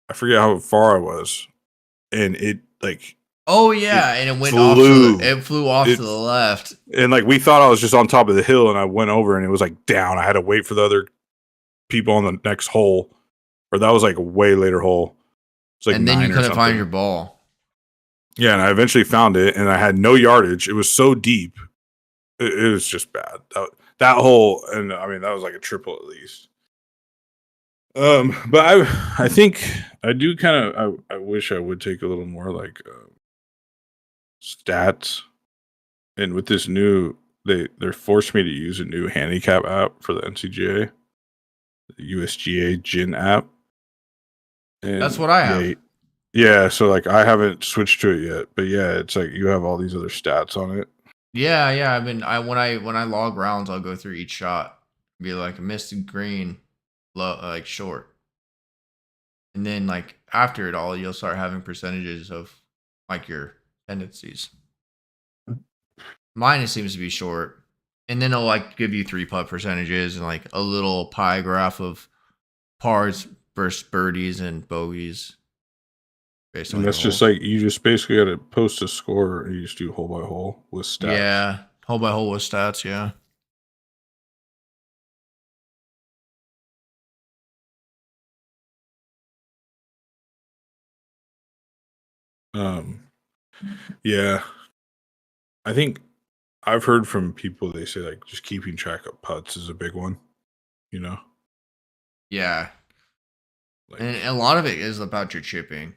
I forget how far I was. And it like and it went flew off to the left. And like we thought I was just on top of the hill, and I went over and it was like down. I had to wait for the other people on the next hole. Or that was like a way later hole. It's like, and then you couldn't find your ball. Yeah, and I eventually found it, and I had no yardage. It was so deep. It was just bad. That hole, and I mean that was like a triple at least. But I think I do kind of. I wish I would take a little more like stats, and with this new, they're forced me to use a new handicap app for the NCGA, the USGA Gin app. And that's what I have. Yeah, so like I haven't switched to it yet, but yeah, it's like you have all these other stats on it. Yeah. I mean, when I log rounds, I'll go through each shot, be like missed green, low, like short, and then like after it all, you'll start having percentages of like your tendencies. Mine seems to be short, and then it'll like give you 3-putt percentages and like a little pie graph of pars versus birdies and bogeys. And that's just like you just basically got to post a score and you just do hole by hole with stats. Yeah, hole by hole with stats. Yeah. Yeah. I think I've heard from people, they say like just keeping track of putts is a big one, you know? Yeah. Like, and a lot of it is about your chipping.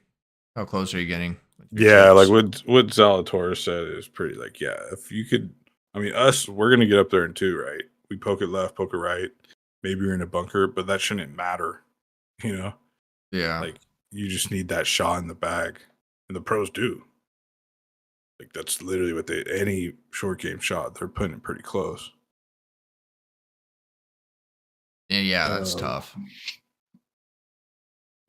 How close are you getting? Yeah, chips? Like what Zalatoris said is pretty like, yeah, if you could I mean, we're gonna get up there in 2, right? We poke it left, poke it right. Maybe you're in a bunker, but that shouldn't matter, you know? Yeah. Like, you just need that shot in the bag, and the pros do. Like, that's literally what any short game shot, they're putting it pretty close. Yeah, that's Um, tough.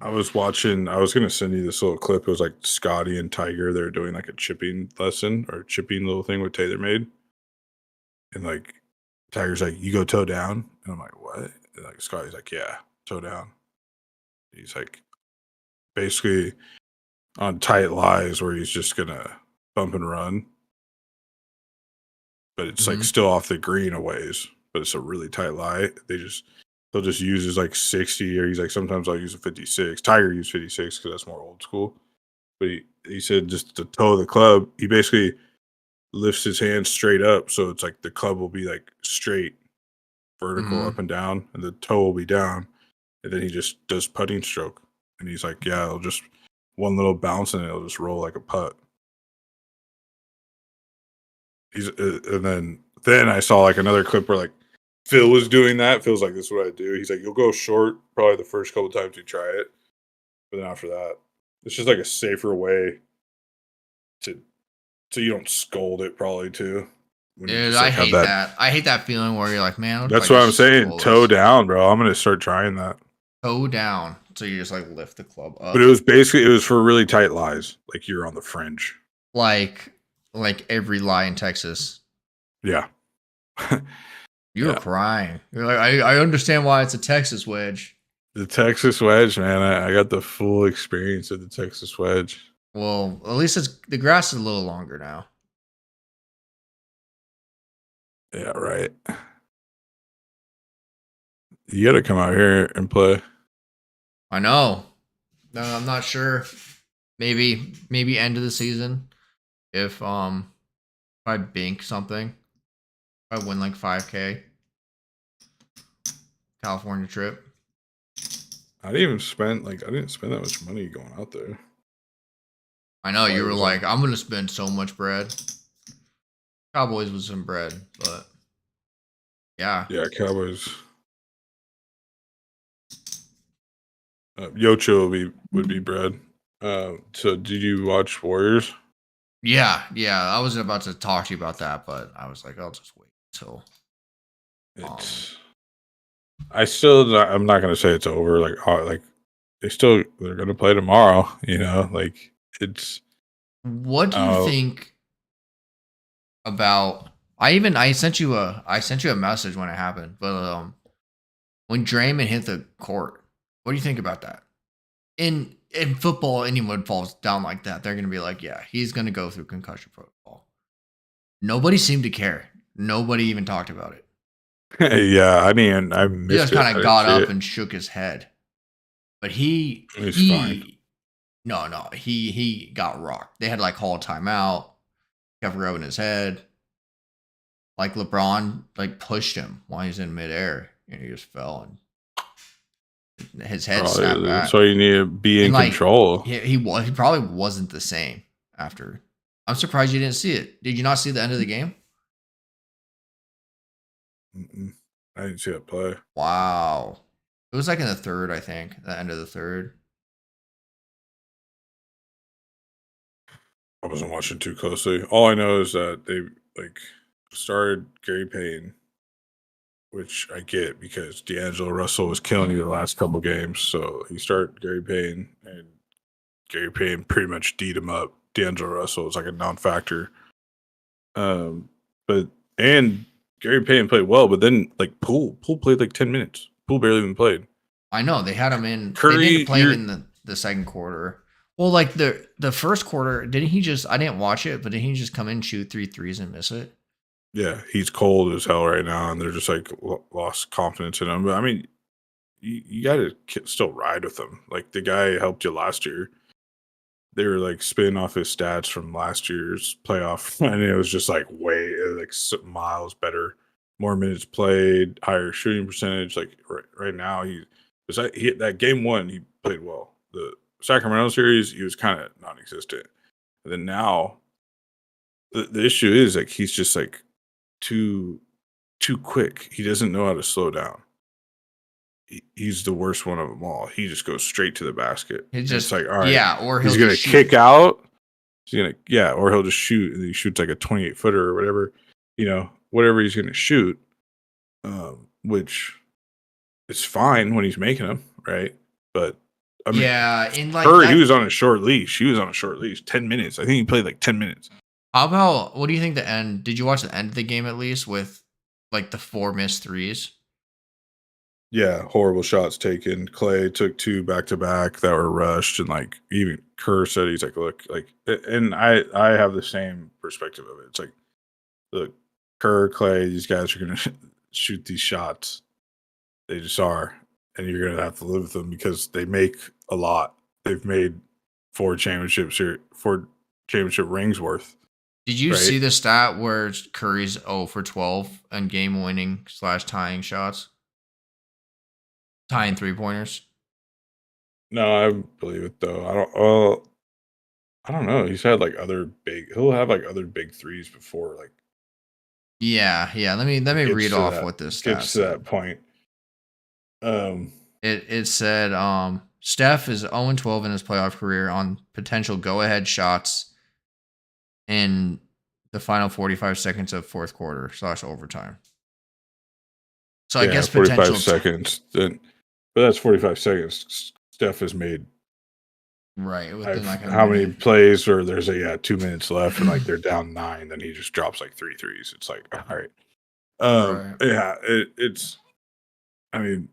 I was gonna send you this little clip. It was like Scotty and Tiger. They were doing like a chipping lesson or chipping little thing with TaylorMade. And like Tiger's like, "You go toe down," and I'm like, "What?" And like Scotty's like, "Yeah, toe down." He's like basically on tight lies where he's just gonna bump and run, but it's like Mhm. still off the green a ways. But it's a really tight lie. They'll just use his like 60, or he's like sometimes I'll use a 56. Tiger used 56 because that's more old school. But he said just to toe the club, he basically lifts his hand straight up, so it's like the club will be like straight, vertical Mhm. up and down, and the toe will be down, and then he just does putting stroke, and he's like, "Yeah, it'll just one little bounce and it'll just roll like a putt." And then I saw like another clip where like Phil was doing that. Phil's like, "This is what I do." He's like, "You'll go short probably the first couple times you try it, but then after that, it's just like a safer way to so you don't scold it probably too when you Dude, just I like have hate that. that. I hate that feeling where you're like, man, what if I That's what I'm just saying. stole Toe this? down, bro. I'm gonna start trying that. Toe down. So you just like lift the club But up. it was for really tight lies, like you're on the fringe. Like every lie in Texas. Yeah. You were Yeah. crying. You're like, I understand why it's a Texas wedge. The Texas wedge, man. I got the full experience of the Texas wedge. Well, at least the grass is a little longer now. Yeah, right. You gotta come out here and play. I know. No, I'm not sure. Maybe end of the season if I bink something. I win like 5K California trip. I didn't spend that much money going out there. I know Probably you were was like, like, I'm gonna spend so much bread. Cowboys with some bread, but yeah. yeah, Cowboys. Yocho would be bread. So did you watch Warriors? Yeah. I wasn't about to talk to you about that, but I was like, I'll just wait until um It's I'm not gonna say it's over. Like they're gonna play tomorrow. You know, like it's what do you uh think about I sent you a message when it happened, but when Draymond hit the court, what do you think about that? In football, anyone falls down like that, they're gonna be like, yeah, he's gonna go through concussion protocol. Nobody seemed to care. Nobody even talked about it. yeah. I mean, I He missed just it. kind I of didn't got see up it. and shook his head. But he It's fine. he no, he got rocked. They had like call a timeout, kept rubbing his head. Like LeBron like pushed him while he's in midair and he just fell and his head snapped Probably that's back. why you need to be in And like control. he probably wasn't the same after. I'm surprised you didn't see it. Did you not see the end of the game? Mm-mm. I didn't see that play. Wow. It was like in the third, I think, the end of the third. I wasn't watching too closely. All I know is that they like started Gary Payne, which I get because D'Angelo Russell was killing you the last couple games. So he started Gary Payne, and Gary Payne pretty much D'd him up. D'Angelo Russell was like a non-factor. Um, but and Gary Payne played well, but then like Poole played like 10 minutes. Poole barely even played. I know they had him in. They didn't Curry, play him in the second quarter. Well, like the first quarter, didn't he just? I didn't watch it, but didn't he just come in, shoot 3 threes and miss it? yeah, he's cold as hell right now, and they're just like lost confidence in him. But I mean, you got to still ride with him. Like the guy helped you last year. They were like spinning off his stats from last year's playoff, and it was just like miles better, more minutes played, higher shooting percentage. Like right now, he that game one he played well. The Sacramento series he was kind of non-existent, and then now the issue is like he's just like too quick. He doesn't know how to slow down. He's the worst one of them all. He just goes straight to the basket. It's like, all right, or he's gonna kick out. He's gonna or he'll just shoot, and he shoots like a 28-footer or whatever, whatever he's gonna shoot. Which is fine when he's making them, right? But I mean, in like Curry, he was on a short leash. 10 minutes. I think he played like 10 minutes. How about, what do you think the end? Did you watch the end of the game at least with like the 4 missed threes? Yeah, horrible shots taken. Clay took 2 back-to-back that were rushed, and like even Kerr said, he's like, look, like, and I have the same perspective of it. It's like, look, Kerr, Clay, these guys are gonna shoot these shots. They just are, and you're gonna have to live with them because they make a lot. They've made 4 championship rings worth. Did you see the stat where Curry's 0 for 12 on game-winning / tying shots? Tying 3-pointers? No, I believe it though. I don't know. He's had like he'll have like other big threes before, like. Yeah. Let me read off what this stat gets to that point. It said Steph is 0-12 in his playoff career on potential go-ahead shots in the final 45 seconds of fourth quarter / overtime. So I guess 45 seconds. But that's 45 seconds. Steph has made within like how many plays where there's 2 minutes left and like they're down 9, then he just drops like 3 threes. It's like, all right. Yeah, it's. I mean,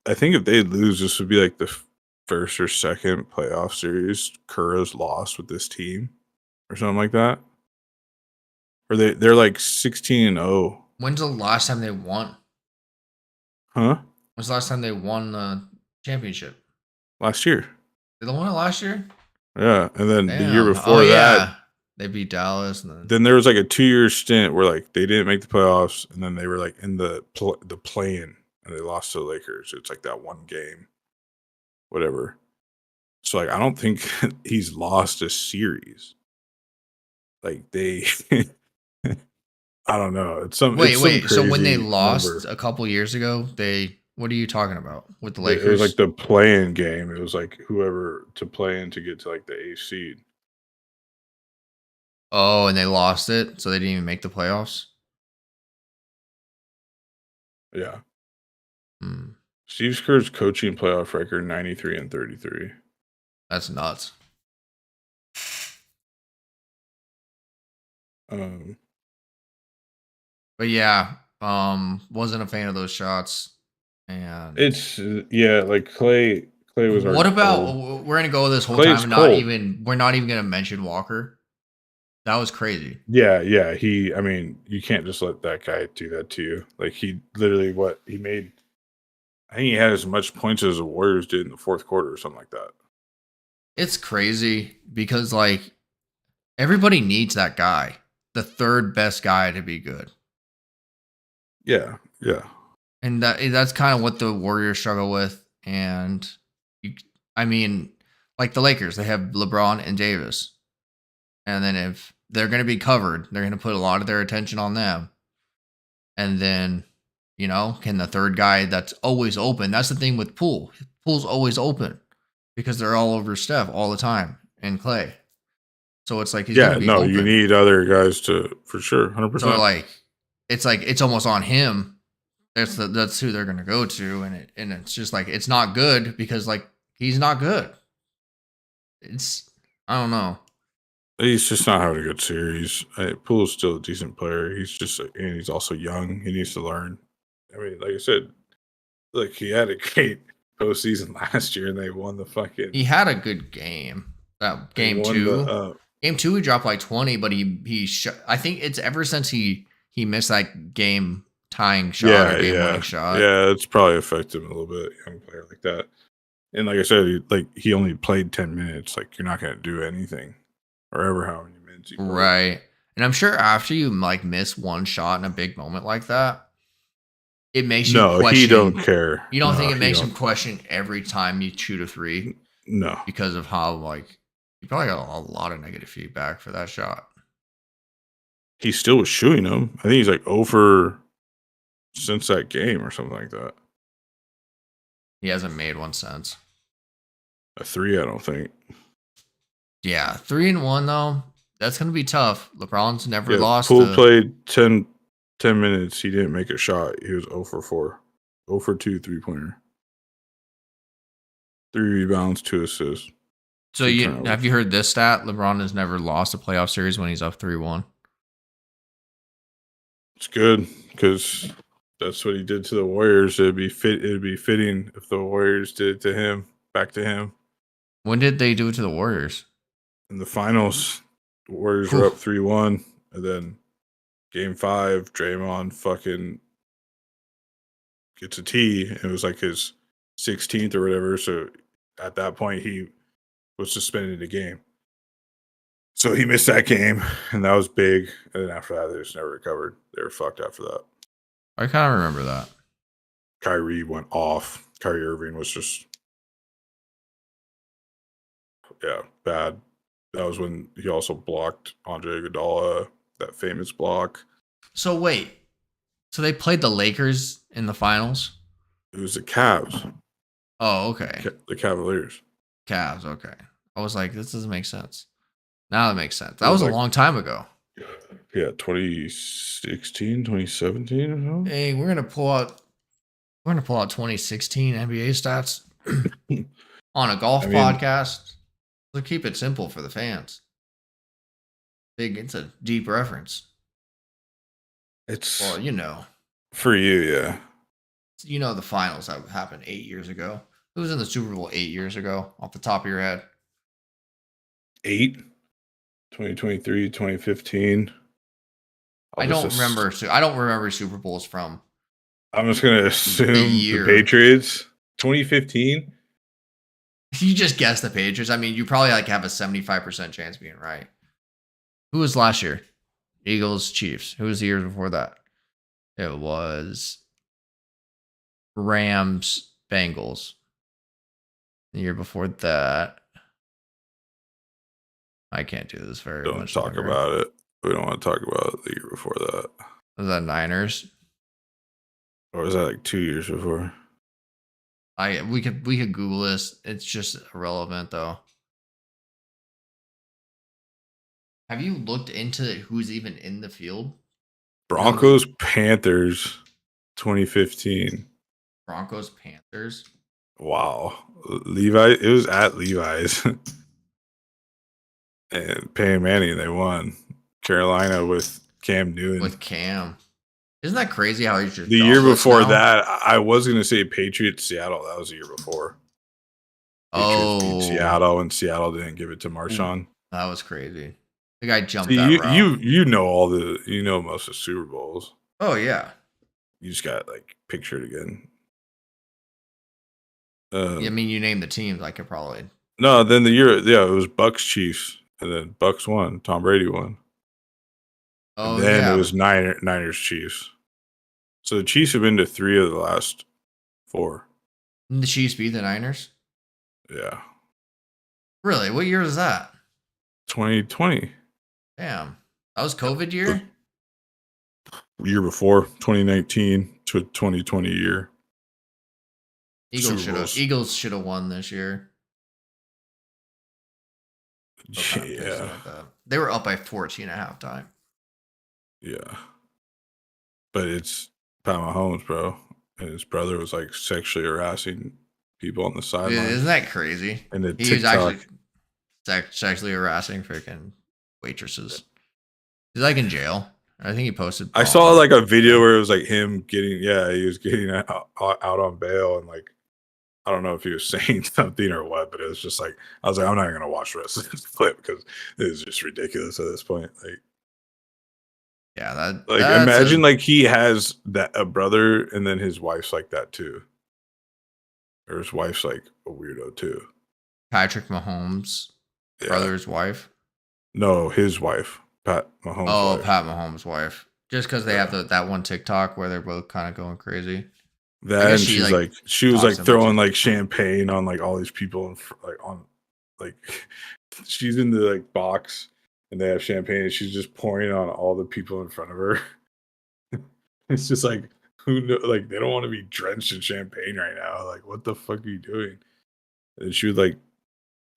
I think if they lose, this would be like the first or second playoff series Kerr's lost with this team, or something like that. Or they're like 16-0. When's the last time they won? Huh? When's the last time they won the championship? Last year. Did they win it last year? Yeah, and then the year before that, they beat Dallas. And then there was like a 2-year stint where like they didn't make the playoffs, and then they were like in the play-in, and they lost to the Lakers. It's like that one game, whatever. So like I don't think he's lost a series. Like they, I don't know. It's some. Wait. So when they lost a couple years ago, what are you talking about with the Lakers? It was like the play-in game. It was like whoever to play in to get to like the 8th seed. Oh, and they lost it, so they didn't even make the playoffs? Yeah. Steve Kerr's coaching playoff record 93-33. That's nuts. But yeah, wasn't a fan of those shots. And it's like Clay was. What about we're gonna go this whole Clay's time? We're not even gonna mention Walker. That was crazy. Yeah. I mean, you can't just let that guy do that to you. Like he literally he made. I think he had as much points as the Warriors did in the fourth quarter or something like that. It's crazy because like everybody needs that guy, the third best guy, to be good. Yeah. And that's kind of what the Warriors struggle with. And I mean, like the Lakers, they have LeBron and Davis. And then if they're going to be covered, they're going to put a lot of their attention on them. And then, can the third guy that's always open? That's the thing with Poole. Poole's always open because they're all over Steph all the time and Clay. So it's like, open. You need other guys for sure, 100%. So like, it's almost on him. That's who they're going to go to, and it's just like it's not good because like he's not good. I don't know. He's just not having a good series. Poole's still a decent player. And he's also young. He needs to learn. I mean, like I said, look, he had a great postseason last year, and they won the fucking. He had a good game. Game 2. Game 2, he dropped like 20, but he I think it's ever since he missed that game tying shot or game winning shot. Yeah, it's probably affected him a little bit. Young player like that, and like I said, he only played 10 minutes. Like you're not going to do anything. Or how many minutes you play. Right. And I'm sure after you like miss one shot in a big moment like that, it makes you question. No, he don't care. You don't think it makes him question every time you shoot a 3? No. Because of how like you probably got a lot of negative feedback for that shot. he still was shooting them. I think he's like over since that game or something like that. He hasn't made one since. A 3, I don't think. Yeah, 3-1 though. That's gonna be tough. LeBron's never lost. Poole played 10 minutes. He didn't make a shot. He was 0 for 4. 0 for 2 3-pointer. 3 rebounds, 2 assists. So have you heard this stat? LeBron has never lost a playoff series when he's up 3-1. It's good because that's what he did to the Warriors. It'd be fitting if the Warriors did it to him, back to him. When did they do it to the Warriors? In the finals, the Warriors were up 3-1, and then Game 5, Draymond fucking gets a T. And it was like his 16th or whatever. So at that point, he was suspended the game. So he missed that game, and that was big. And then after that, they just never recovered. They were fucked after that. I kind of remember that. Kyrie went off. Kyrie Irving was just, bad. That was when he also blocked Andre Iguodala, that famous block. So wait, so they played the Lakers in the finals? It was the Cavs. Oh, okay. The Cavaliers. Cavs, okay. I was like, this doesn't make sense. Now it makes sense. That was a long time ago. Yeah, 2016, 2017 or something. Hey, we're gonna pull out 2016 NBA stats on a golf podcast. We'll keep it simple for the fans. It's a deep reference. It's well, for you, yeah. The finals that happened 8 years ago. Who was in the Super Bowl 8 years ago, off the top of your head? 8? 2023, 2015. I don't remember Super Bowls from. I'm just gonna assume the Patriots. 2015. You just guessed the Patriots. I mean, you probably have a 75% chance of being right. Who was last year? Eagles, Chiefs. Who was the years before that? It was Rams, Bengals. The year before that, I can't do this very much. Don't talk about it. We don't want to talk about the year before that. Was that Niners? Or was that 2 years before? We could Google this. It's just irrelevant though. Have you looked into who's even in the field? Broncos, Panthers, 2015. Broncos, Panthers. Wow. Levi, it was at Levi's. And Peyton Manning, they won. Carolina with Cam Newton. With Cam. Isn't that crazy how he's just the year before that? I was going to say Patriots, Seattle. That was the year before. Patriots beat Seattle, and Seattle didn't give it to Marshawn. That was crazy. The guy jumped that route. You know most of the Super Bowls. Oh yeah. You just got picture it again. I mean, you name the teams. I could probably. No, then the year, it was Bucks Chiefs, and then Bucks won. Tom Brady won. Oh, and then it was Niners Chiefs. So the Chiefs have been to 3 of the last 4. Didn't the Chiefs beat the Niners? Yeah. Really? What year was that? 2020. Damn. That was COVID year? Year before, 2019 to 2020 year. Eagles should have won this year. Yeah. They were up by 14 at halftime. Yeah. But it's Pat Mahomes, bro. And his brother was sexually harassing people on the sideline. Isn't that crazy? And he was actually sexually harassing freaking waitresses. He's in jail. I think he posted. I saw a video where it was him getting, he was getting out on bail, and I don't know if he was saying something or what, but it was just I was I'm not even gonna watch the rest of this clip because it is just ridiculous at this point. Yeah, imagine he has a brother, and then his wife's like that too, or his wife's a weirdo too. Patrick Mahomes' brother's wife. No, his wife, Pat Mahomes. Oh, wife. Pat Mahomes' wife. Just because they have that one TikTok where they're both kind of going crazy. That, and she was throwing champagne on all these people and she's in the box, and they have champagne, and she's just pouring on all the people in front of her. It's just like, who know? Like, they don't want to be drenched in champagne right now. Like, what the fuck are you doing? And she would like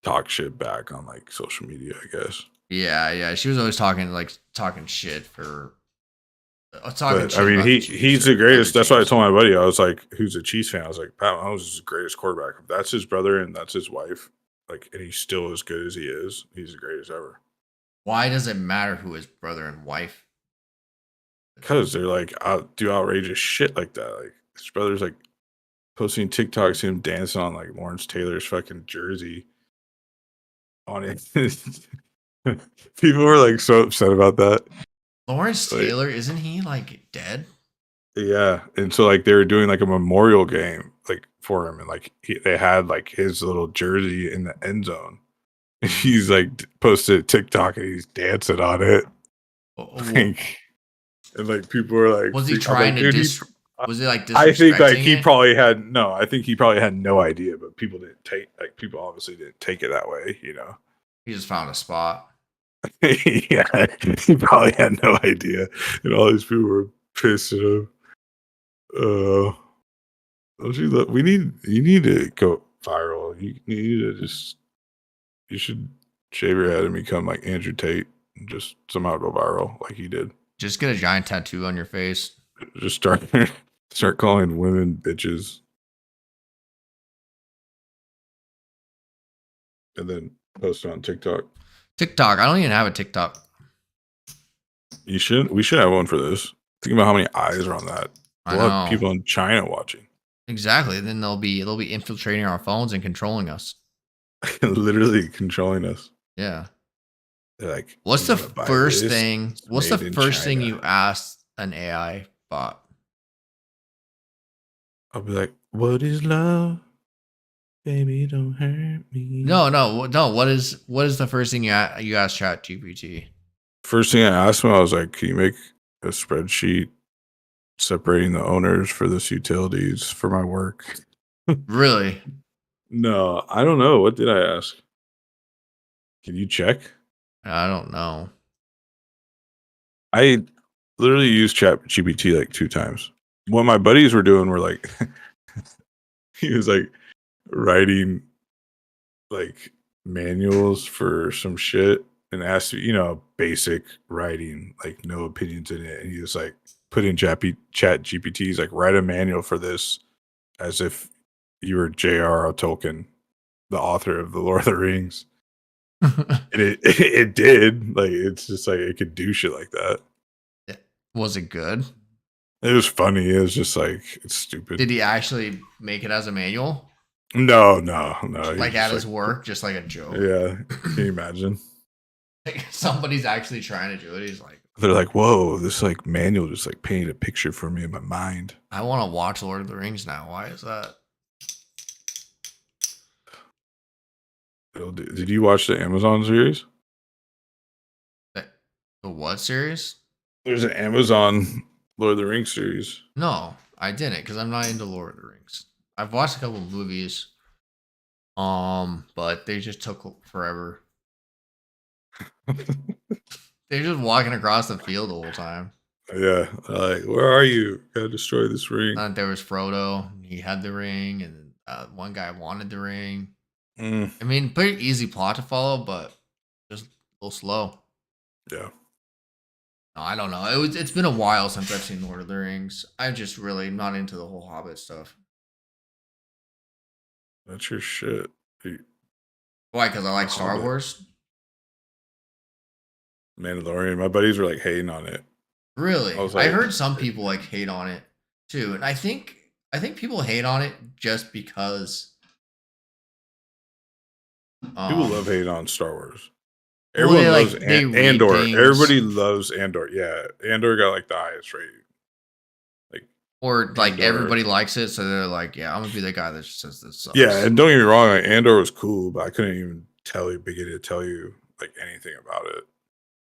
talk shit back on like social media, I guess. Yeah. She was always talking shit for talking But I shit mean, about the Chiefs he's the or other greatest. That's why I teams. told my buddy, I was like, who's a Chiefs fan? I was like, Pat Mahomes is the greatest quarterback. If that's his brother and that's his wife, like, and he's still as good as he is, he's the greatest ever. Why does it matter who his brother and wife? Because they're like do outrageous shit like that. Like his brother's like posting TikToks of him dancing on like Lawrence Taylor's fucking jersey on it. People were like so upset about that. Lawrence Like, Taylor, isn't he like dead? yeah, and so like they were doing like a memorial game like for him, and like they had like his little jersey in the end zone. He's like posted TikTok and he's dancing on it. Like, and like people were like, was he trying to was he like disrespecting I think like he it? probably had no. I think he probably had no idea, but people didn't take like people obviously didn't take it that way, you know. He just found a spot. Yeah, he probably had no idea, and all these people were pissed at him. Don't you look? You need to go viral. You need to you should shave your head and become like Andrew Tate and just somehow go viral like he did. Just get a giant tattoo on your face. Just start calling women bitches. And then post it on TikTok. TikTok. I don't even have a TikTok. You should. We should have one for this. Think about how many eyes are on that. We'll have people in China watching. Exactly. Then they'll be infiltrating our phones and controlling us. Literally controlling us. Yeah. They're like, what's the first thing? What's the first thing you asked an AI bot? I'll be like, "What is love? Baby, don't hurt me." No. What is the first thing you asked ChatGPT? First thing I asked him, I was like, "Can you make a spreadsheet separating the owners for this utilities for my work?" Really? No, I don't know. What did I ask? Can you check? I don't know. I literally used ChatGPT like 2 times. What my buddies were doing were like, he was like writing like manuals for some shit and asked, basic writing, like no opinions in it. And he was like, put in Chat GPT's like, write a manual for this as if you were J.R.R. Tolkien, the author of the Lord of the Rings. And it did. Like, it's just like it could do shit like that. Was it good? It was funny. It was just like, it's stupid. Did he actually make it as a manual? No. Like at his work, just like a joke. Yeah. Can you imagine? Like somebody's actually trying to do it. He's like, they're like, whoa, this like manual just like painted a picture for me in my mind. I want to watch Lord of the Rings now. Why is that? Did you watch the Amazon series? The what series? There's an Amazon Lord of the Rings series. No, I didn't because I'm not into Lord of the Rings. I've watched a couple of movies, but they just took forever. They're just walking across the field the whole time. Yeah, like, where are you? Gotta destroy this ring. There was Frodo. He had the ring, and one guy wanted the ring. I mean, pretty easy plot to follow, but just a little slow. Yeah. No, I don't know. It's been a while since I've seen Lord of the Rings. I'm just really not into the whole Hobbit stuff. That's your shit. Why? Because I like Star Wars? Mandalorian. My buddies were like hating on it. Really? I heard some people like hate on it too. And I think people hate on it just because people love hating on Star Wars. Everyone loves Andor. Everybody loves Andor. Yeah. Andor got like the highest rating. Or like Andor. Everybody likes it, so they're like, yeah, I'm gonna be the guy that says this sucks. Yeah, and don't get me wrong, like, Andor was cool, but I couldn't even begin to tell you like anything about it.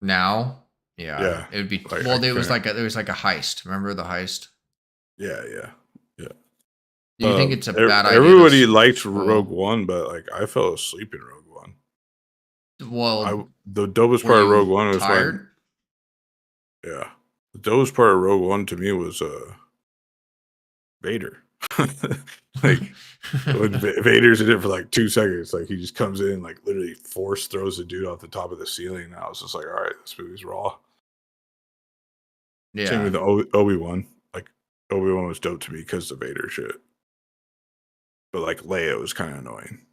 Now, yeah, it would be like, there was like a heist. Remember the heist? Yeah. Do you think it's a bad idea? Everybody liked Rogue One, but like I fell asleep in Rogue One. Well, the dopest were part of Rogue you One was when tired? yeah, the dopest part of Rogue One to me was Vader. Like when Vader's in it for like 2 seconds, like he just comes in, like literally force throws the dude off the top of the ceiling. And I was just like, all right, this movie's raw. Same Yeah. with Obi-Wan. Like Obi-Wan was dope to me because of Vader shit. But like Leia was kind of annoying.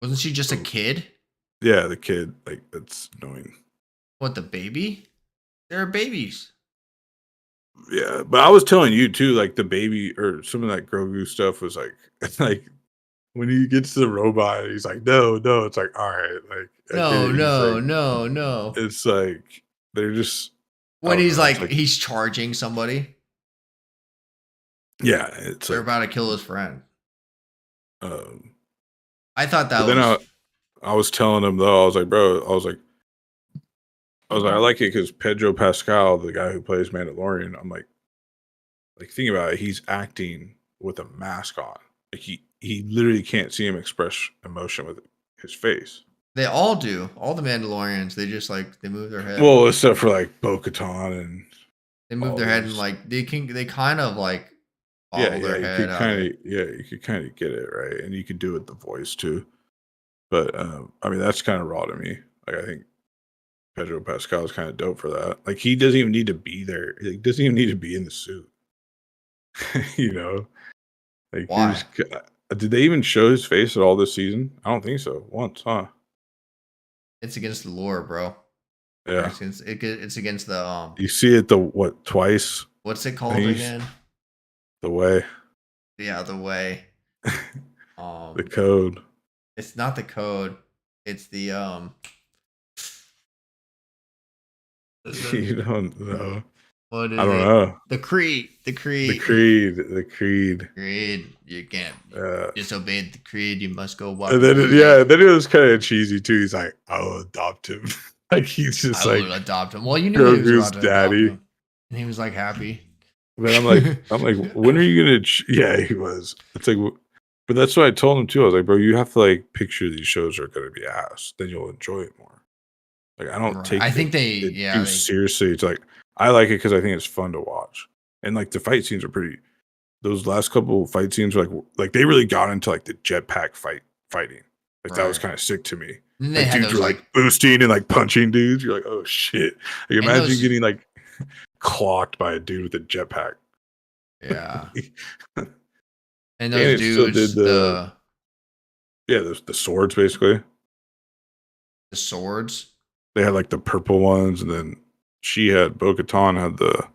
Wasn't she just a kid? Yeah, the kid, like that's annoying. What, the baby? They're babies. Yeah, but I was telling you too, like the baby or some of that Grogu stuff was like, like when he gets to the robot, he's like, no, no. It's like, all right, like I get No, it. He's no, like, no, no. it's like they're just, I When don't he's know. It's like, like, he's charging somebody. yeah, it's They're like, about to kill his friend. um, I thought but that then was I was telling him though, I was like, bro, I like it because Pedro Pascal, the guy who plays Mandalorian, I'm like think about it, he's acting with a mask on. Like he literally can't see him express emotion with his face. they all do. All the Mandalorians, they just like they move their head. Well, except for like Bo-Katan and They move all their head and these. like they kind of like Yeah, bobble yeah, their head out of it. you could kind of get it right, and you could do it with the voice too. But I mean, that's kind of raw to me. Like I think Pedro Pascal is kind of dope for that. Like he doesn't even need to be there. He doesn't even need to be in the suit. You know, like you're Why? just. Did they even show his face at all this season? I don't think so. Once, huh? It's against the lore, bro. Or Yeah. it's against the You see it the what twice? what's it I called think again? the way, Yeah, the way. the Um code. it's not the code. It's the You don't know. what I is don't it? know. The creed. The The creed. creed. The creed. Creed. You can't Uh, disobey the creed. You must go walk and in then the yeah, light. then it was kind of cheesy too. He's like, "I'll adopt him." Like he's I just like will adopt him. Well, you knew he was Grogu's about to adopt daddy. him, and he was like happy. But I'm like, when are you gonna? Yeah, he was. It's like, but that's what I told him too. I was like, bro, you have to like picture these shows are gonna be ass, then you'll enjoy it more. Like I don't Right. I take think it too they seriously. It's like I like it because I think it's fun to watch, and like the fight scenes are pretty. Those last couple fight scenes were like they really got into like the jetpack fighting. Like that was right. kind of sick to me. And then they Like had dudes those were like like boosting and like punching dudes. You're like, oh shit! Like and imagine those getting like clocked by a dude with a jetpack. yeah. And And those it still did dudes, the swords basically. the swords. They had like the purple ones, and then she had Bo-Katan had the.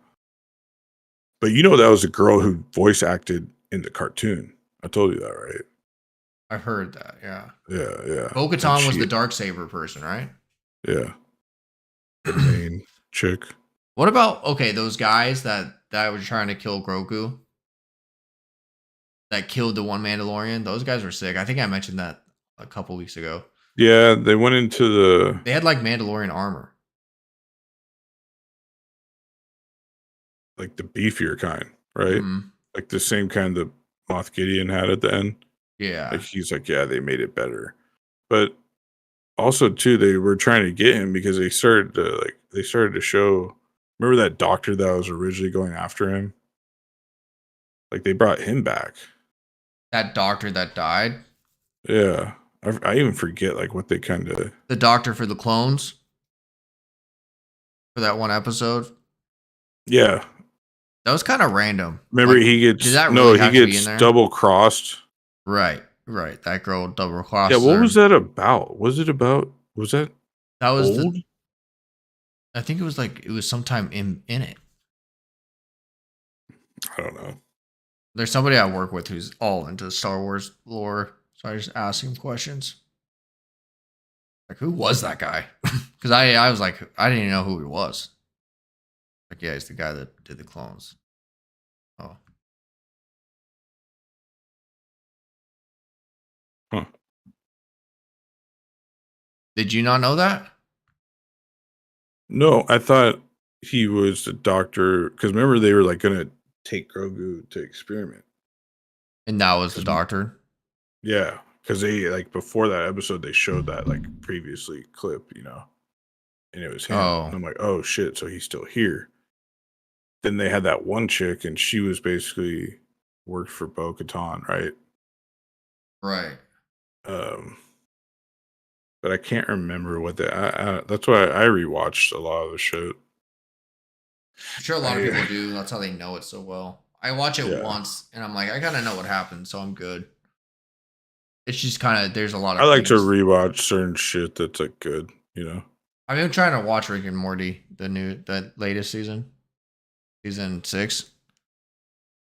But you know that was a girl who voice acted in the cartoon. I told you that, right? I heard that. Yeah. Yeah, yeah. And Bo-Katan was she, the dark saber person, right? yeah, the main chick. What about those guys that were trying to kill Grogu? That killed the one Mandalorian. Those guys were sick. I think I mentioned that a couple weeks ago. Yeah, they went into the They had like Mandalorian armor. like the beefier kind, right? Mhm. Like the same kind that Moff Gideon had at the end. Like Yeah. he's like, yeah, they made it better. But also too, they were trying to get him because they started to show. Remember that doctor that was originally going after him? Like they brought him back. That doctor that died. Yeah, I even forget like what they kind of. The doctor for the clones. For that one episode. Yeah, That was kind of random. remember Like, he did gets that no, really he have to be in gets there? double crossed. Right. Right. That girl double Yeah, crossed what her. was that about? Was it about? Was that That was old? I think it was sometime in it. I don't know. There's somebody I work with who's all into Star Wars lore, so I just ask him questions. Like, who was that guy? Because I was like, I didn't even know who he was. Like, yeah, he's the guy that did the clones. Oh, Huh. did you not know that? No, I thought he was the doctor because remember they were like gonna take Grogu to experiment. And that was the 'Cause doctor. yeah, because they like before that episode they showed that like previously clip, and it was him. And Oh, I'm like, oh shit, so he's still here. Then they had that one chick, and she was basically worked for Bo-Katan, right? right. Um, but I can't remember what that's why I rewatched a lot of the shit. I'm sure a lot of people I do. That's how they know it so well. I watch it yeah, once and I'm like, I kind of know what happened, so I'm good. It's just kind of there's a lot I of like to things. rewatch certain shit that's like good. I've been trying to watch Rick and Morty, the latest season 6.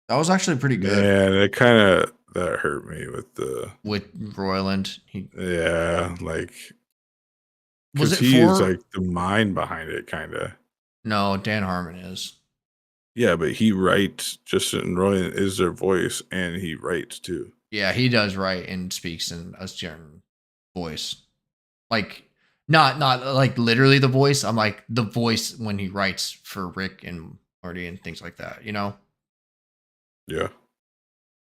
That was actually pretty good Man, it kind of that hurt me with the with Royland. He yeah, like was because it he is for like the mind behind it, kind of. no, Dan Harmon is. Yeah, but he writes. Justin Roiland is their voice, and he writes too. Yeah, he does write and speaks in a certain voice. Like not like literally the voice. I'm like the voice when he writes for Rick and Morty and things like that, you know? Yeah,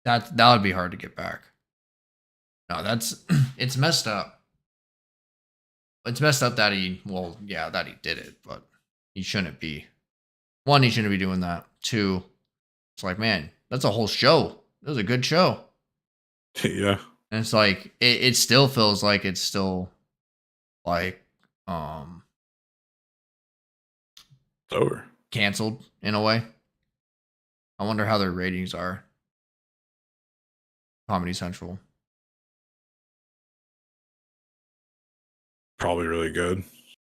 That would be hard to get back. No, that's it's messed up. It's messed up that that he did it, but he shouldn't be. One, he shouldn't be doing that. Two, it's like, man, that's a whole show. It was a good show. yeah, And it's like it still feels like it's still like um it's over. canceled in a way. I wonder how their ratings are. Comedy Central. Probably really good.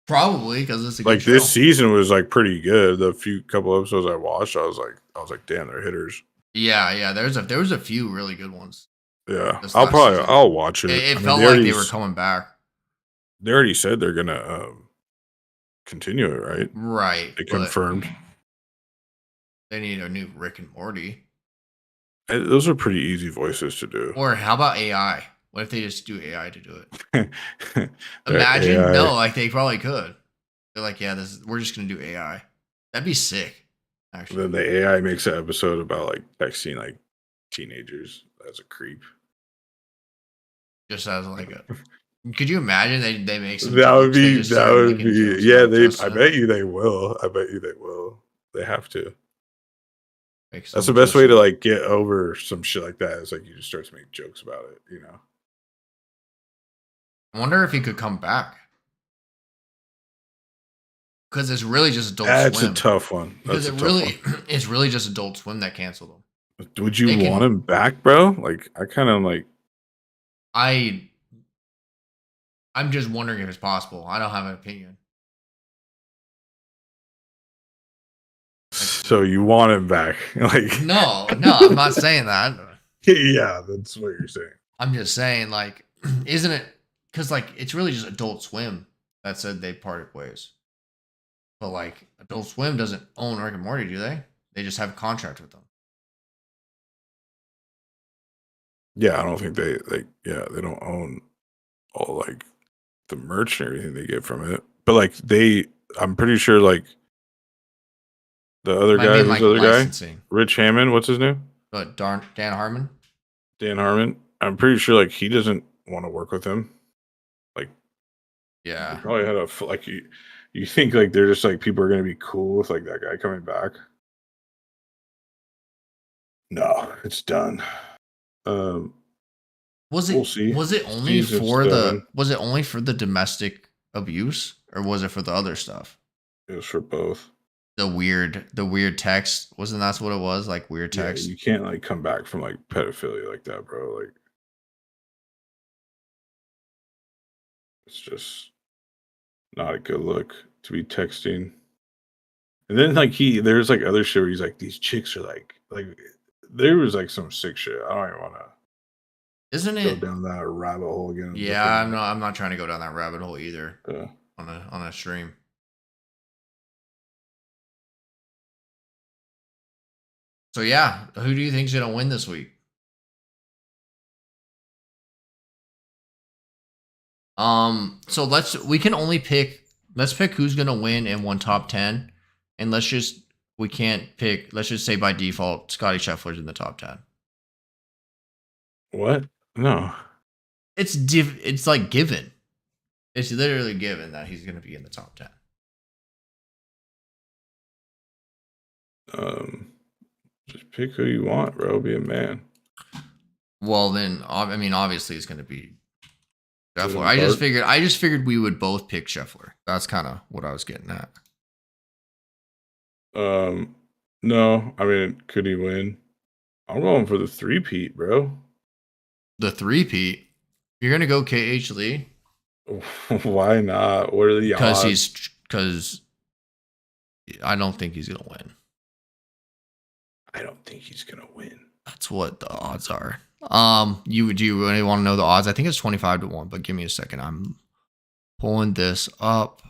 Probably because it's a good Like show. this season was like pretty good. The few couple episodes I watched, I was like, damn, they're hitters. Yeah. There was a few really good ones Yeah, this last season. I'll watch it. It I mean, felt like they were coming back. they already said they're gonna continue it, right? Right, They but confirmed. they need a new Rick and Morty. Those are pretty easy voices to do. Or how about AI? What if they just do AI to do it? Their Imagine? AI. No, like they probably could. They're like, yeah, we're just gonna do AI. That'd be sick, actually. Then the AI makes an episode about like texting like teenagers as a creep. Just as like a could you imagine they make some That would jokes? They be just start making jokes about I Justin. bet you they will. I bet you they will. They have to. Make That's the some best way to Justin. like get over some shit like that. Is like you just start to make jokes about it. I wonder if he could come back. Because it's really just Adult That's a Swim. tough one. Because That's a tough one. it's really just Adult Swim that canceled him. Would you They want can him back, bro? Like I kind of like I I'm just wondering if it's possible. I don't have an opinion. Like so you want him back. Like no, I'm not saying that. yeah, that's what you're saying. I'm just saying, like, isn't it because like it's really just Adult Swim that said they parted ways. But like Adult Swim doesn't own Rick and Morty, do they? They just have a contract with them. Yeah, I don't think they don't own all like the merch and everything they get from it. But like I'm pretty sure like the other Might guy, mean who's like the other guy? licensing. Rich Hammond, what's his name? But Dan Harmon? Dan Harmon. I'm pretty sure like he doesn't want to work with him. Like they Yeah. probably had like you think like they're just like people are gonna be cool with like that guy coming back. No, it's done. Um we'll see. Was it only Season for 7. the domestic abuse or was it for the other stuff? It was for both. The weird text, wasn't that what it was? Like weird Yeah, text. you can't like come back from like pedophilia like that, bro. Like it's just not a good look to be texting. And then like there's like other shit where he's like these chicks are like there was like some sick shit. I don't even want to Isn't go it? down that rabbit hole again. Yeah, I'm not trying to go down that rabbit hole either Yeah. on a stream. So yeah, who do you think's gonna win this week? So let's pick who's gonna win in one top 10, and let's just say by default Scotty Scheffler's in the top 10. What? No. it's like given. It's literally given that he's going to be in the top 10. Just pick who you want, bro. Be a man. Well, then, I mean, obviously, it's going to be Scheffler. I just figured we would both pick Scheffler. That's kind of what I was getting at. No, I mean, could he win? I'm going for the 3-peat, bro. The 3-peat? You're going to go KH Lee? Why not? What are the odds? Because I don't think he's going to win. I don't think he's going to win. That's what the odds are. Do you really want to know the odds? I think it's 25-1, but give me a second. I'm pulling this up.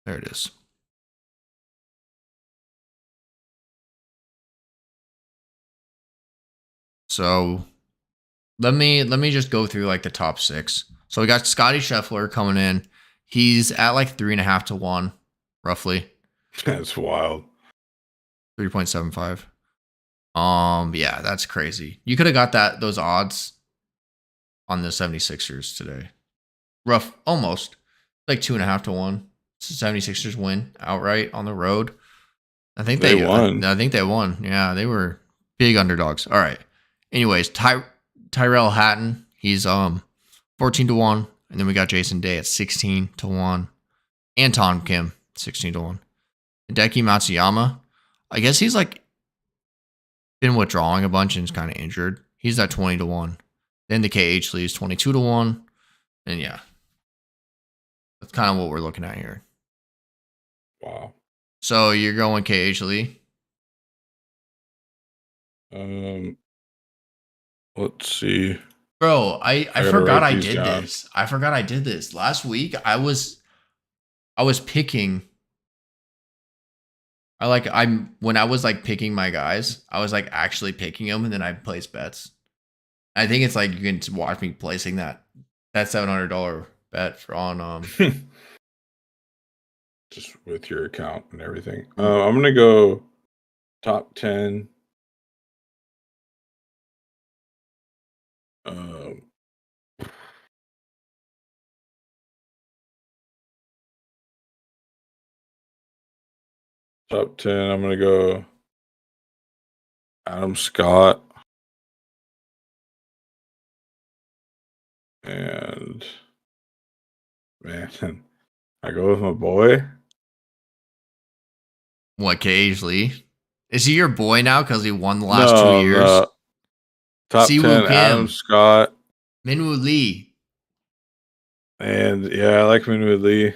There it is. So let me just go through like the top 6. So we got Scotty Scheffler coming in. He's at like 3.5-1, roughly. That's wild. 3.75. Yeah, that's crazy. You could have got those odds on the 76ers today. Rough, almost. Like 2.5-1. 76ers win outright on the road. I think they won. I think they won. Yeah, they were big underdogs. All right. Anyways, Tyrell Hatton, he's 14-1, and then we got Jason Day at 16-1, and Tom Kim 16-1. Hideki Matsuyama, I guess he's like been withdrawing a bunch and is kind of injured. He's at 20-1. Then the KH Lee is 22-1, and yeah, that's kind of what we're looking at here. Wow. So you're going KH Lee? Let's see. Bro, I forgot I did this. I forgot I did this. Last week I was picking when I was like picking my guys, I was like actually picking them, and then I place bets. I think it's like you can watch me placing that $700 bet on just with your account and everything. I'm gonna go top 10. Top 10. I'm gonna go Adam Scott and man, I go with my boy. What, KH Lee? Is he your boy now because he won the last 2 years? Top Siwoo 10, Kim. Adam Scott. Minwoo Lee. And yeah, I like Minwoo Lee.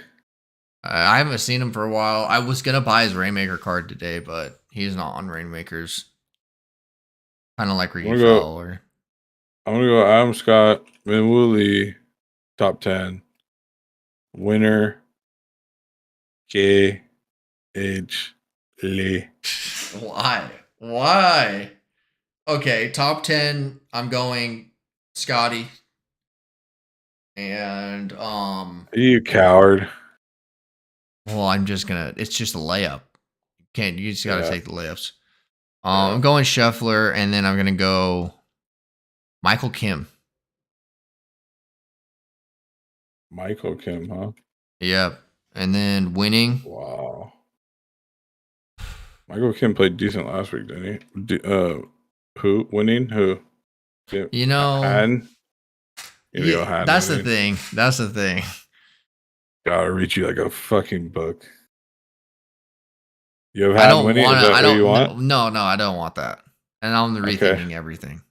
I haven't seen him for a while. I was going to buy his Rainmaker card today, but he's not on Rainmakers. Kind of like Ricky Fowler. I'm going to go Adam Scott, Minwoo Lee, top 10. Winner, KH Lee. Why? Okay, top 10, I'm going Scotty. And you coward. Well, it's just a layup. You just gotta take the layups. I'm going Scheffler, and then I'm gonna go Michael Kim. Michael Kim, huh? Yep. And then winning. Wow. Michael Kim played decent last week, didn't he? Who? Winning? Who? You know, Han? That's the thing. That's the thing. Gotta read you like a fucking book. You have Han winning? Is that what you want? No, I don't want that. And I'm rethinking everything.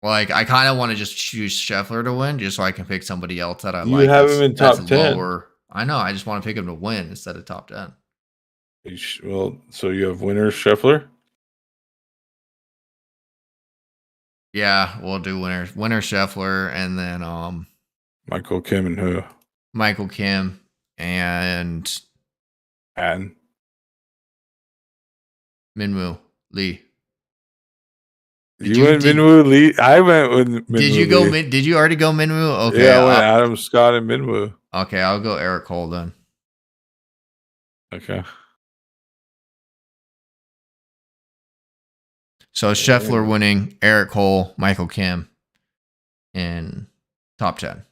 Like, I kind of want to just choose Scheffler to win, just so I can pick somebody else that I like. You have him in top 10. Lower. I know. I just want to pick him to win instead of top 10. Well, so you have winner Scheffler? Yeah, we'll do winner Scheffler, and then Michael Kim and who? Michael Kim and Minwoo Lee. You went Minwoo Lee. I went with Minwoo. Did you go? Did you already go Minwoo? Okay, yeah, I went Adam Scott and Minwoo. Okay, I'll go Eric Cole then. Okay. So Scheffler winning, Eric Cole, Michael Kim in top 10.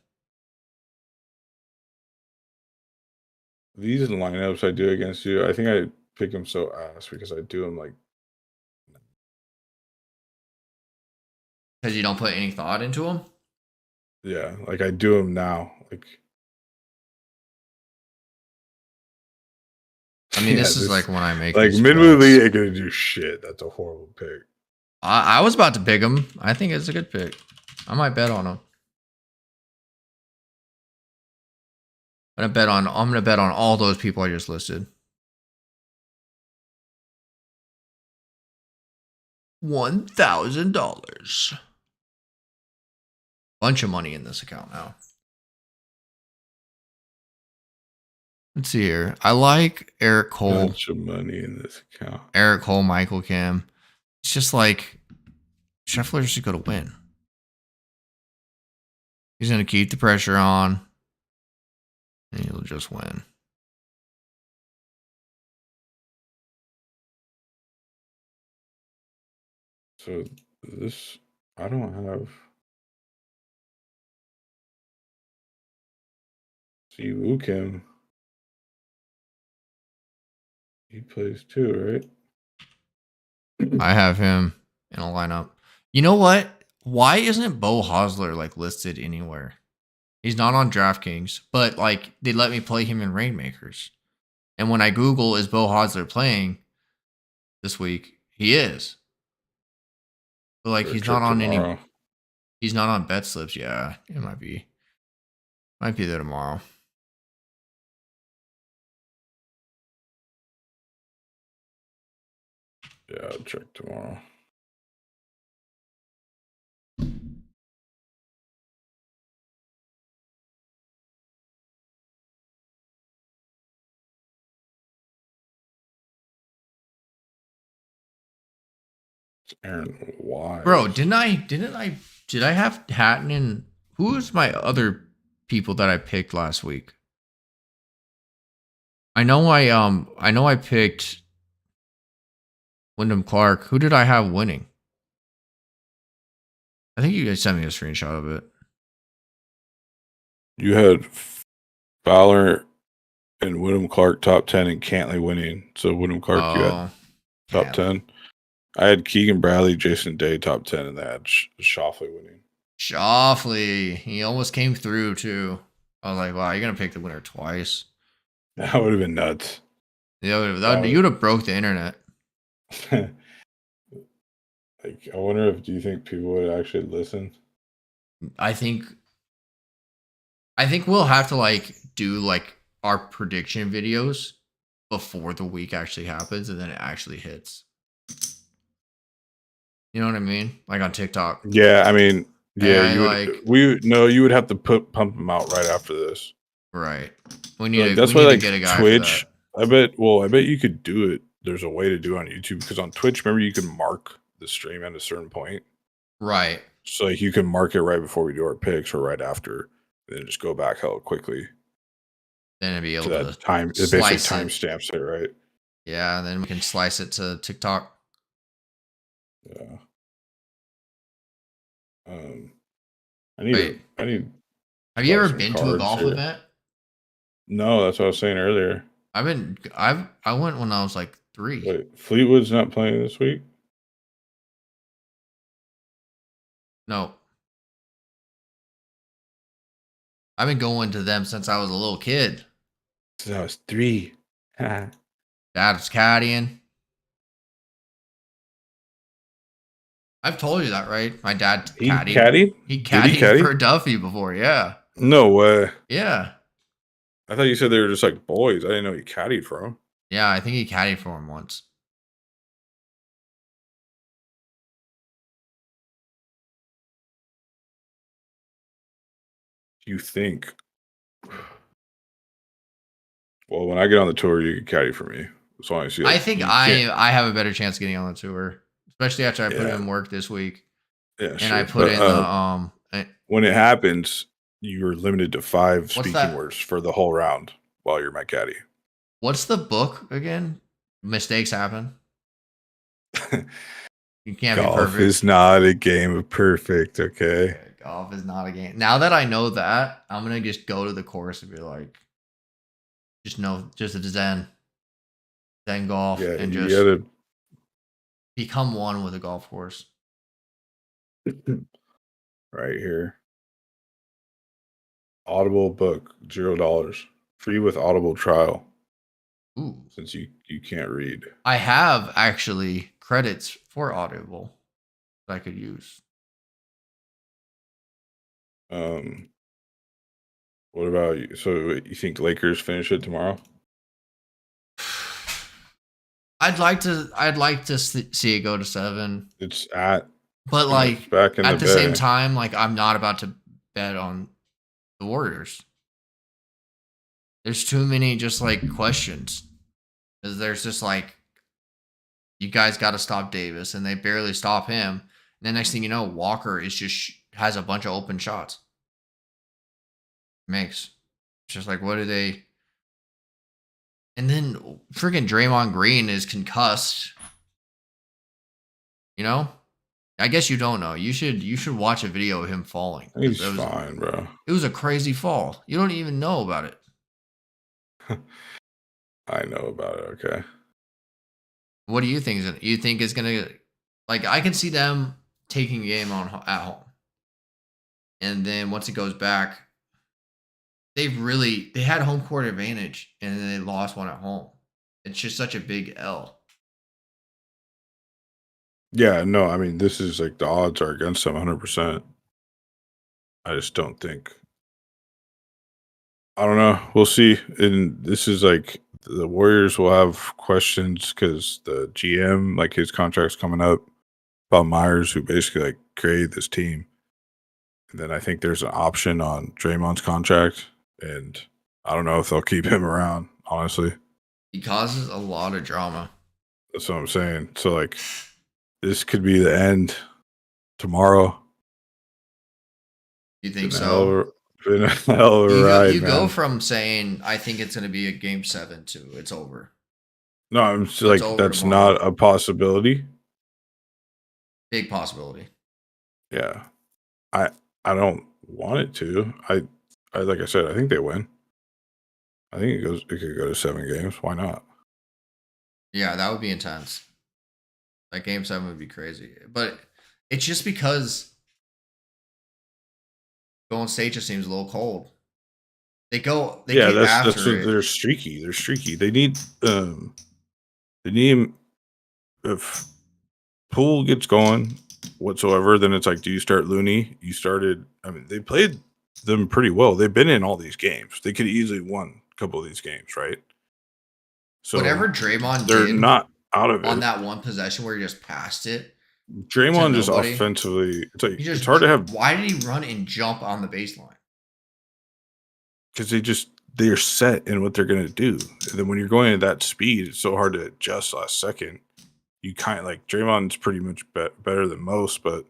These lineups I do against you, I think I pick them so ass because I do them like. Because you don't put any thought into them? Yeah, like I do them now. Like, I mean, this is like when I make like Minwoo Lee ain't gonna do shit. That's a horrible pick. I was about to pick him. I think it's a good pick. I might bet on him. I'm gonna bet on all those people I just listed. $1,000. Bunch of money in this account now. Let's see here. I like Eric Cole. Bunch of money in this account. Eric Cole, Michael Kim. It's just like Scheffler's just going to win. He's going to keep the pressure on, and he'll just win. So this, I don't have. See, Woo Kim. He plays too, right? I have him in a lineup. You know what? Why isn't Bo Hosler like listed anywhere? He's not on DraftKings, but like they let me play him in Rainmakers. And when I Google is Bo Hosler playing this week, he is. But like he's not on tomorrow. He's not on bet slips. Yeah, it might be. Might be there tomorrow. Yeah, I'll check tomorrow. Aaron Wise. Bro, did I have Hatton and who was my other people that I picked last week? I know I picked Wyndham Clark. Who did I have winning? I think you guys sent me a screenshot of it. You had Fowler and Wyndham Clark top 10 and Cantley winning. So Wyndham Clark, you had top 10. I had Keegan Bradley, Jason Day top 10, and they had Schauffele winning. Schauffele, he almost came through too. I was like, wow, you're gonna pick the winner twice. That would have been nuts. Yeah, you would have broke the internet. Like, I wonder if do you think people would actually listen? I think we'll have to like do like our prediction videos before the week actually happens and then it actually hits. You know what I mean? Like on TikTok. Yeah, I mean, yeah, you would have to pump them out right after this. Right. We need that's why to like get a guy Twitch. I bet you could do it. There's a way to do it on YouTube because on Twitch, remember you can mark the stream at a certain point. Right. So like you can mark it right before we do our picks or right after, and then just go back hella quickly. Then it'd be able to time. It basically timestamps it, right? Yeah, and then we can slice it to TikTok. Yeah. I need. Have you ever been to a golf event? No, that's what I was saying earlier. I went when I was like 3. Wait, Fleetwood's not playing this week? No. I've been going to them since I was a little kid. Since I was 3. Dad was caddying. I've told you that, right? My dad caddied. He caddied for Duffy before, yeah. No way. Yeah. I thought you said they were just like boys. I didn't know he caddied for him. Yeah, I think he caddied for him once. You think? Well, when I get on the tour, you can caddy for me. As long as you. I think I have a better chance of getting on the tour, especially after I put in work this week. Yeah, and sure. I put in the when it happens, you're limited to 5 speaking words for the whole round while you're my caddy. What's the book again? Mistakes happen. You can't be Golf perfect. is not a game of perfect, okay? Golf is not a game. Now that I know that, I'm gonna just go to the course and be like, just a Zen golf, Yeah, and you just gotta become one with a golf course. right here. Audible book, $0. Free with Audible trial. Ooh. Since you can't read. I have actually credits for Audible that I could use. What about you? So you think Lakers finish it tomorrow? I'd like to see it go to 7. It's at But it's like back in the at the same Bay. time, like I'm not about to bet on the Warriors. There's too many just like questions. Because there's just like, you guys got to stop Davis, and they barely stop him. And the next thing you know, Walker is just has a bunch of open shots. Makes it's just like, what do they? And then freaking Draymond Green is concussed. You know, I guess you don't know. You should watch a video of him falling. He's fine, bro. It was a crazy fall. You don't even know about it. I know about it. Okay. What do you think? You think is gonna, like, I can see them taking a game on at home, and then once it goes back, they had home court advantage, and then they lost one at home. It's just such a big L. Yeah, no, I mean, this is like the odds are against them 100%. I just don't think. I don't know. We'll see. And this is like the Warriors will have questions because the GM, like his contract's coming up, Bob Myers, who basically like created this team. And then I think there's an option on Draymond's contract, and I don't know if they'll keep him around, honestly. He causes a lot of drama. That's what I'm saying. So like this could be the end tomorrow. You think so? Been a hell of a ride, you man. go from saying I think it's going to be a game 7 to it's over. No, I'm just like that's tomorrow. Not a possibility. Big possibility. Yeah, I don't want it to. I like I said, I think they win. I think it could go to 7 games. Why not? Yeah, that would be intense. Like game 7 would be crazy, but it's just because Golden State just seems a little cold. They yeah, that's what they're streaky. They're streaky. They need if Poole gets going whatsoever, then it's like, do you start Looney? You started. I mean, they played them pretty well. They've been in all these games. They could easily won a couple of these games, right? So whatever Draymond they're did not out of on it. that one possession where he just passed it. Draymond just offensively, it's like it's hard to have. Why did he run and jump on the baseline? Because they're set in what they're going to do. And then when you're going at that speed, it's so hard to adjust last second. You kind of like Draymond's pretty much better than most, but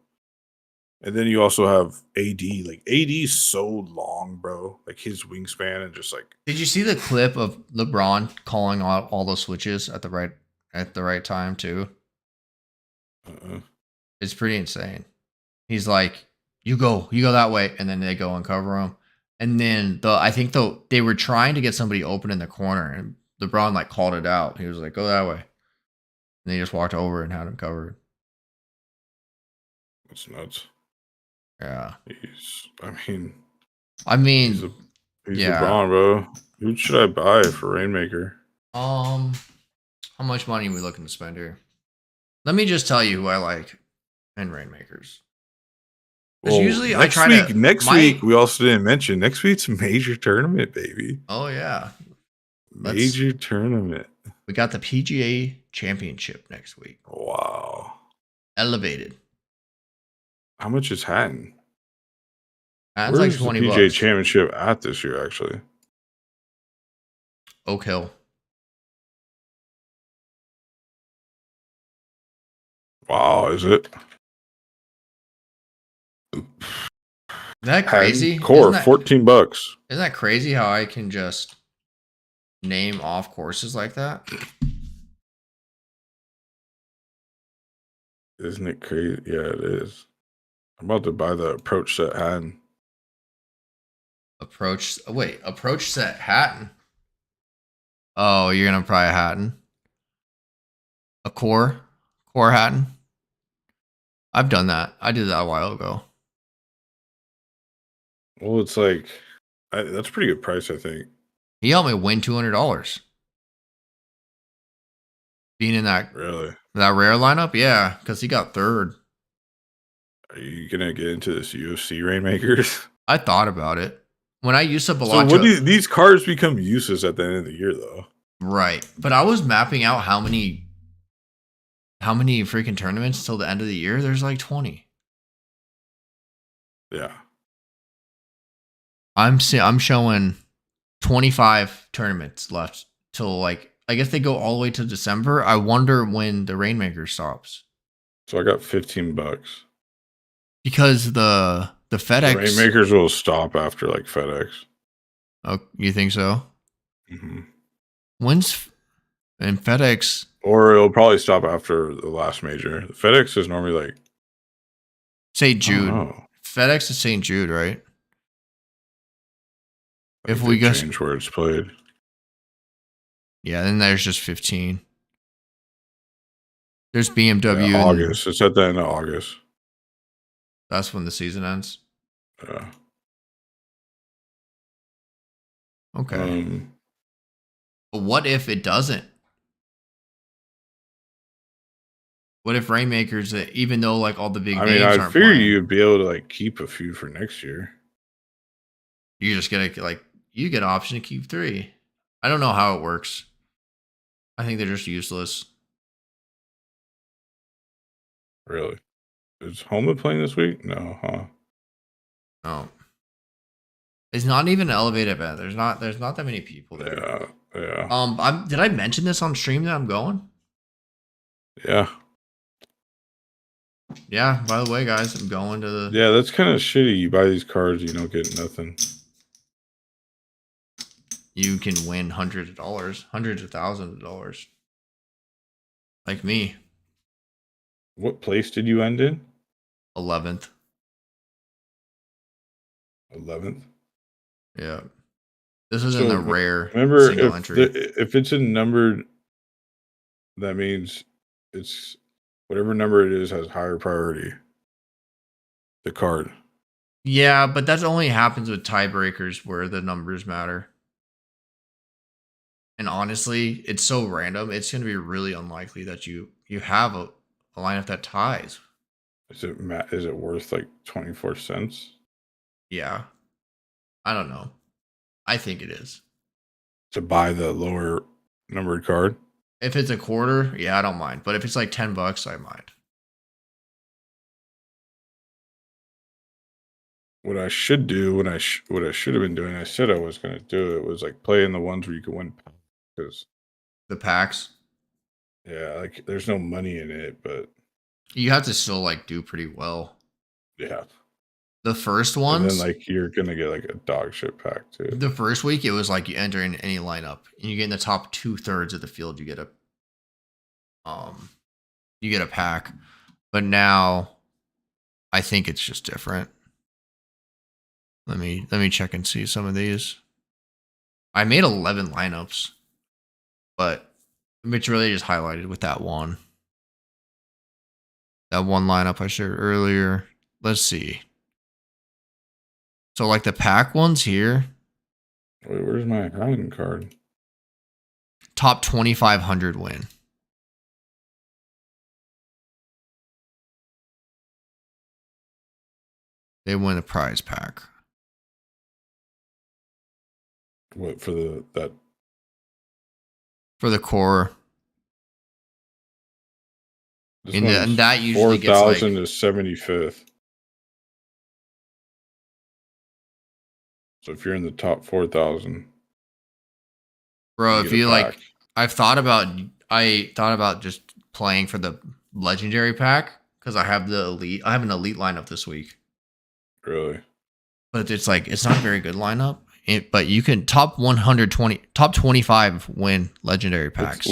and then you also have AD. Like AD's so long, bro. Like his wingspan and just like. Did you see the clip of LeBron calling out all those switches at the right time too? It's pretty insane. He's like, you go that way, and then they go and cover him. And then I think they were trying to get somebody open in the corner, and LeBron like called it out. He was like, go that way. And they just walked over and had him covered. That's nuts. Yeah. I mean, he's yeah. LeBron, bro. Who should I buy for Rainmaker? How much money are we looking to spend here? Let me just tell you who I like in Rainmakers. Well, usually next week we also didn't mention next week's a major tournament, baby. Oh yeah. Major tournament. We got the PGA Championship next week. Wow. Elevated. How much is Hatton? Hatton's like $20. PGA Championship at this year, actually. Oak Hill. Wow, is it? Isn't that crazy? Core, $14. Isn't that crazy how I can just name off courses like that? Isn't it crazy? Yeah, it is. I'm about to buy the approach set Hatton. Approach set Hatton. Oh, you're gonna buy a Hatton? A core Hatton? I've done that. I did that a while ago. Well, it's like that's a pretty good price, I think. He helped me win $200. Being in that rare lineup, yeah, because he got third. Are you gonna get into this UFC Rainmakers? I thought about it when I used to. So what do these cards become useless at the end of the year, though? Right, but I was mapping out how many freaking tournaments till the end of the year. There's like 20. Yeah, I'm showing 25 tournaments left till like. I guess they go all the way to December. I wonder when the Rainmaker stops. So I got $15. Because the FedEx Rainmakers will stop after like FedEx. Oh, you think so? Mm-hmm. When's and FedEx? Or it'll probably stop after the last major. FedEx is normally like St. Jude. FedEx is St. Jude, right? If we change where it's played. Yeah, then there's just 15. There's BMW. Yeah, August. It's at the end of August. That's when the season ends. Yeah. Okay. But what if it doesn't? What if Rainmakers, even though like all the big names aren't I figure you'd be able to like keep a few for next year. You just get you get an option to keep 3. I don't know how it works. I think they're just useless. Really? Is Homa playing this week? No, huh? No. It's not even an elevated event. There's not that many people there. Yeah. Did I mention this on stream that I'm going? Yeah. Yeah, by the way, guys, I'm going to the... Yeah, that's kind of shitty. You buy these cards, you don't get nothing. You can win hundreds of thousands of dollars. Like me. What place did you end in? 11th. 11th? Yeah. This is in the rare single entry. If it's a numbered, that means it's whatever number it is has higher priority. The card. Yeah, but that only happens with tiebreakers where the numbers matter. And honestly, it's so random. It's going to be really unlikely that you have a lineup that ties. Is it worth like 24 cents? Yeah. I don't know. I think it is. To buy the lower numbered card? If it's a quarter, yeah, I don't mind. But if it's like $10, I mind. What I should do, what I should have been doing, I said I was going to do it, was like play in the ones where you can win. Because the packs? Yeah, like there's no money in it, but you have to still like do pretty well. Yeah. The first ones, and then like you're gonna get like a dog shit pack too. The first week it was like you enter in any lineup and you get in the top 2/3 of the field, you get a pack. But now I think it's just different. Let me check and see some of these. I made 11 lineups, but it's really just highlighted with that one. That one lineup I shared earlier. Let's see. So like the pack ones here. Wait, where's my hiding card? Top 2,500 win. They win a prize pack. What for that? For the core. And that usually 4,000 to 75th. So if you're in the top 4,000, bro, if you like, I thought about just playing for the legendary pack because I have the elite. I have an elite lineup this week. Really? But it's like it's not a very good lineup. But you can top 120, top 25 win legendary packs.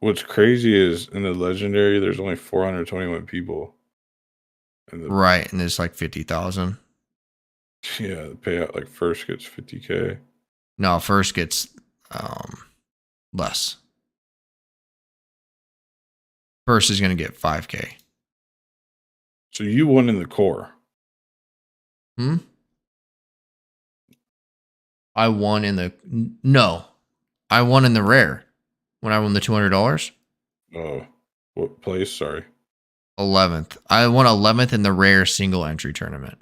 What's crazy is in the legendary, there's only 421 people. And the Right, and it's like 50,000. yeah, the payout like first gets 50K. No, first gets less. First is going to get 5K. So you won in the core. I won in the no. I won in the rare when I won the $200. Oh, what place? Sorry. 11th. I won 11th in the rare single entry tournament.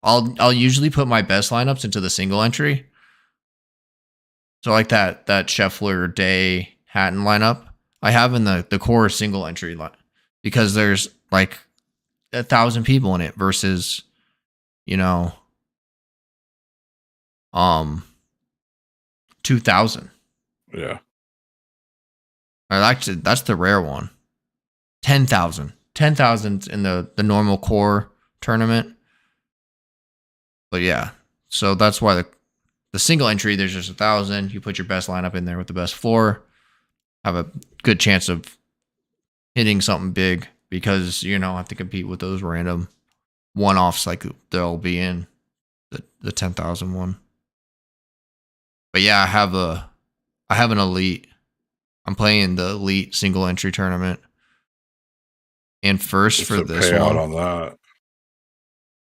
I'll usually put my best lineups into the single entry. So like that Scheffler Day Hatton lineup, I have in the core single entry line because there's like 1,000 people in it versus, you know, 2,000. Yeah. Actually, that's the rare one. 10,000. 10,000 in the normal core tournament. But yeah, so that's why the single entry, there's just 1,000. You put your best lineup in there with the best floor, have a good chance of hitting something big because you don't have to compete with those random one-offs like they'll be in the 10,000 one. But yeah, I have an elite. I'm playing the elite single entry tournament. And first What's for the this payout one, on that?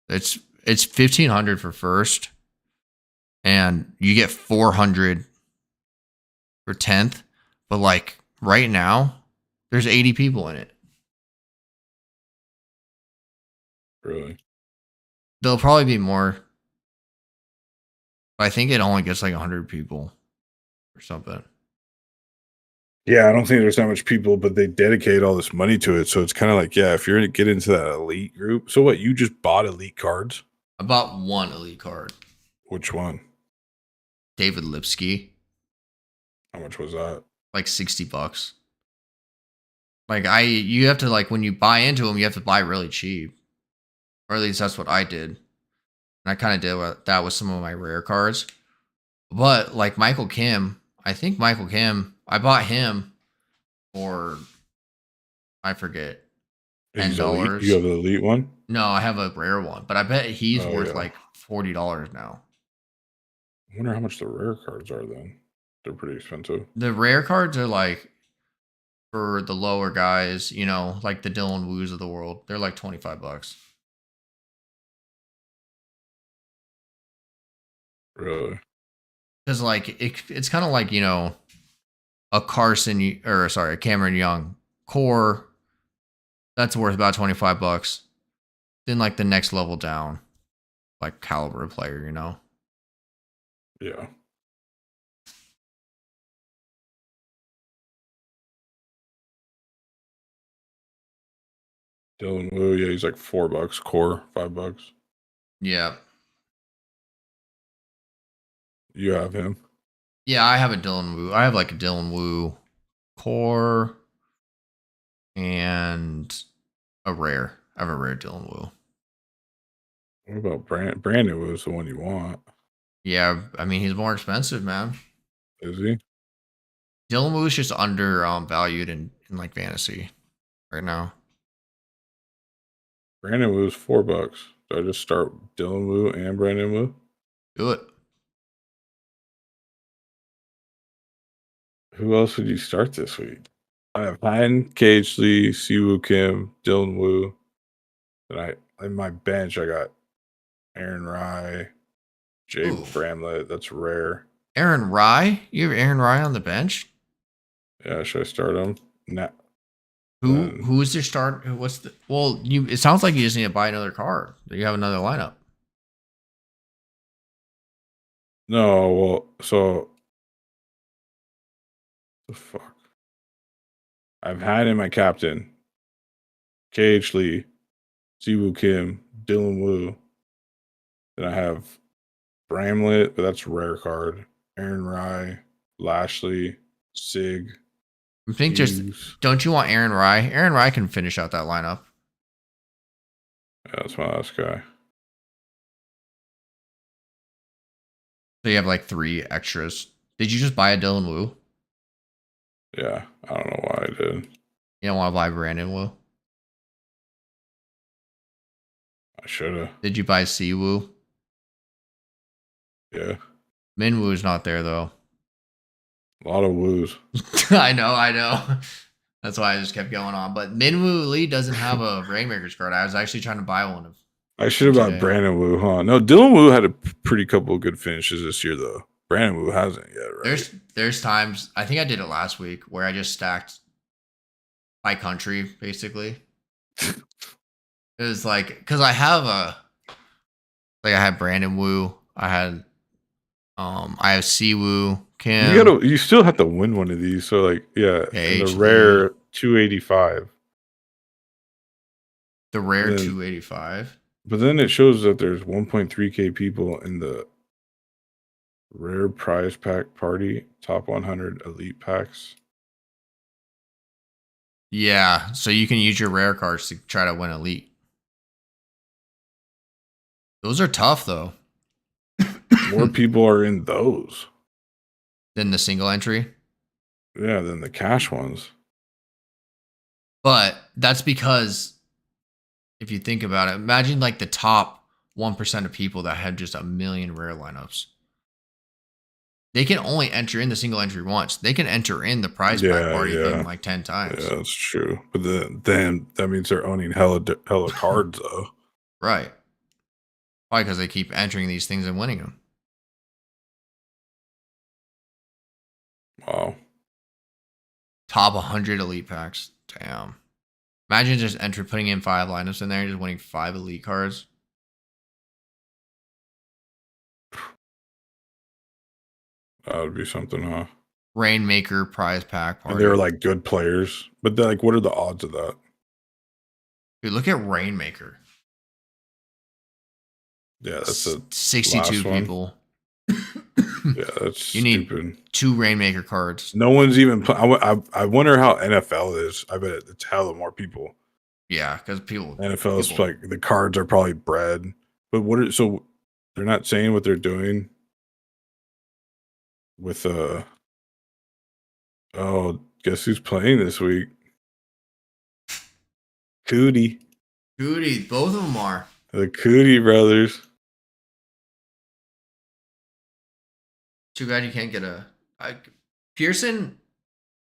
it's 1,500 for first, and you get 400 for 10th. But like right now, there's 80 people in it. Really? There'll probably be more. But I think it only gets like 100 people or something. Yeah, I don't think there's that much people, but they dedicate all this money to it. So it's kind of like, yeah, if you're to get into that elite group. So what, you just bought elite cards? I bought one elite card. Which one? David Lipsky. How much was that? Like $60. Like you have to like when you buy into them, you have to buy really cheap. Or at least that's what I did. And I kind of did that with some of my rare cards. But like Michael Kim, I think Michael Kim, I bought him for I forget He's elite. You $10. have the elite one? No, I have a rare one, but I bet he's Oh, worth yeah. like $40 now. I wonder how much the rare cards are then. They're pretty expensive. The rare cards are like for the lower guys, like the Dylan Woos of the world. They're like $25. Really? Because like it's kind of like a a Cameron Young core that's worth about $25. Then like the next level down, like caliber player, Yeah. Dylan Wu, yeah, he's like $4 core, $5. Yeah. You have him. Yeah, I have a Dylan Woo. I have like a Dylan Woo core and a rare. I have a rare Dylan Woo. What about Brandon was the one you want? Yeah, I mean he's more expensive, man. Is he? Dylan Woo is just under valued in like fantasy right now. Brandon Wu is $4. Do I just start Dylan Wu and Brandon Wu? Do it. Who else would you start this week? I have Hein, Cage Lee, Siwoo Kim, Dylan Wu. And in my bench I got Aaron Rye, Jay Bramlett. That's rare. Aaron Rye? You have Aaron Rye on the bench? Yeah, should I start him? Nah. Who is your start? It sounds like you just need to buy another card. You have another lineup. No, well, so the fuck. I've had in my captain KH Lee, Siwoo Kim, Dylan Wu. Then I have Bramlett, but that's a rare card. Aaron Rye, Lashley, Sig. I think don't you want Aaron Rye? Aaron Rye can finish out that lineup. Yeah, that's my last guy. So you have like 3 extras. Did you just buy a Dylan Wu? Yeah, I don't know why I did. You don't want to buy Brandon Wu? I should have. Did you buy Siwoo? Yeah. Minwoo's not there though. A lot of woos. I know. That's why I just kept going on. But Minwoo Lee doesn't have a Rainmaker's card. I was actually trying to buy one of. I should have bought Brandon Wu, huh? No, Dylan Wu had a pretty couple of good finishes this year, though. Brandon Wu hasn't yet, right? There's times, I think I did it last week, where I just stacked by country, basically. It was like, because I have I had Brandon Wu, I have Siwoo, Kim. You still have to win one of these. So like, yeah, and the rare 285. The rare 285. But then it shows that there's 1.3K people in the rare prize pack party top 100 elite packs. Yeah, so you can use your rare cards to try to win elite. Those are tough though. More people are in those than the single entry. Yeah, than the cash ones. But that's because if you think about it, imagine like the top 1% of people that had just a million rare lineups. They can only enter in the single entry once. They can enter in the prize pack party thing like 10 times. Yeah, that's true. But then that means they're owning hella cards though. Right. Why? Because they keep entering these things and winning them. Wow. Top 100 elite packs. Damn. Imagine just putting in 5 lineups in there and just winning 5 elite cards. That would be something, huh? Rainmaker prize pack party. And they were like good players. But then, like, what are the odds of that? Dude, look at Rainmaker. Yeah, that's a 62 people. Yeah, that's you stupid. Need 2 Rainmaker cards. No one's even. I wonder how NFL is. I bet it's hella more people. Yeah, because NFL is like the cards are probably bred. But so they're not saying what they're doing with oh, guess who's playing this week? Cootie, both of them are the Cootie brothers. Too bad you can't get Pearson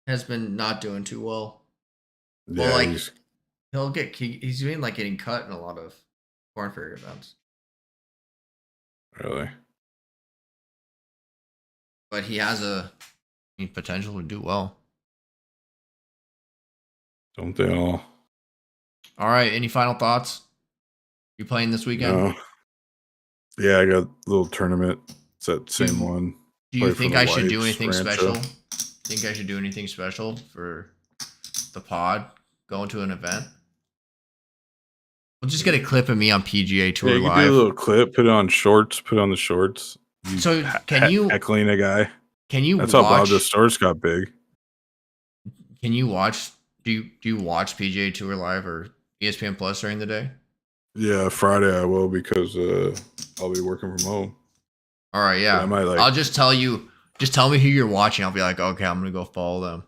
has been not doing too well. Yeah, well, like he's been like getting cut in a lot of Corn Ferry events. Really? But he has potential to do well. Don't they all? All right. Any final thoughts? You playing this weekend? No. Yeah, I got a little tournament. It's that same one. Do you think I should do anything special? Think I should do anything special for the pod? Going to an event? We'll just get a clip of me on PGA Tour Live. Do a little clip, put it on shorts, put it on the shorts. So can you heckling a guy? Can you? That's how Bob the Stars got big. Can you watch? Do you watch PGA Tour Live or ESPN Plus during the day? Yeah, Friday I will because I'll be working from home. All right, yeah. I'll just tell you. Just tell me who you're watching. I'll be like, okay, I'm gonna go follow them.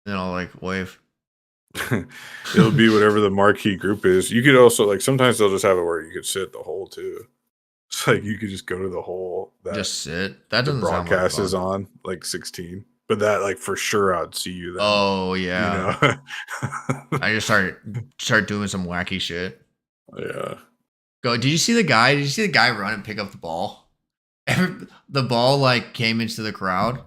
And I'll like wave. It'll be whatever the marquee group is. You could also like sometimes they'll just have it where you could sit at the hole too. It's like you could just go to the hole. Just sit. That doesn't broadcast is on like 16. But that like for sure I'd see you then. Oh yeah. You know? I just start doing some wacky shit. Yeah. Go. Did you see the guy? Did you see the guy run and pick up the ball? The ball like came into the crowd,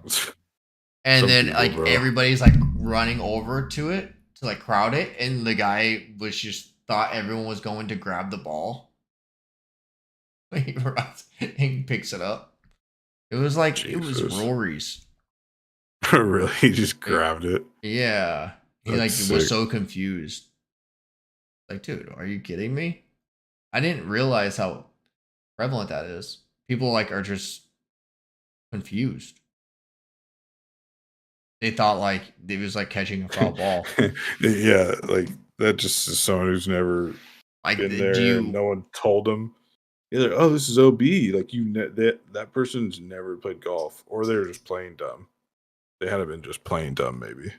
and then like everybody's like running over to it to like crowd it, and the guy was just thought everyone was going to grab the ball. He runs and picks it up. It was like Jesus. It was Rory's. Really? He just grabbed it. Yeah. He was so confused. Like, dude, are you kidding me? I didn't realize how prevalent that is. People like are just confused. They thought like it was like catching a foul ball. Yeah, like that just is someone who's never been there. And no one told them. Either oh, this is OB. Like that person's never played golf, or they're just playing dumb. They had been just plain dumb, maybe.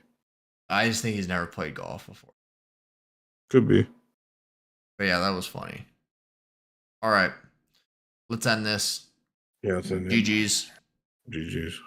I just think he's never played golf before. Could be. But yeah, that was funny. All right. Let's end this. Yeah, let's end it. GG's. GG's.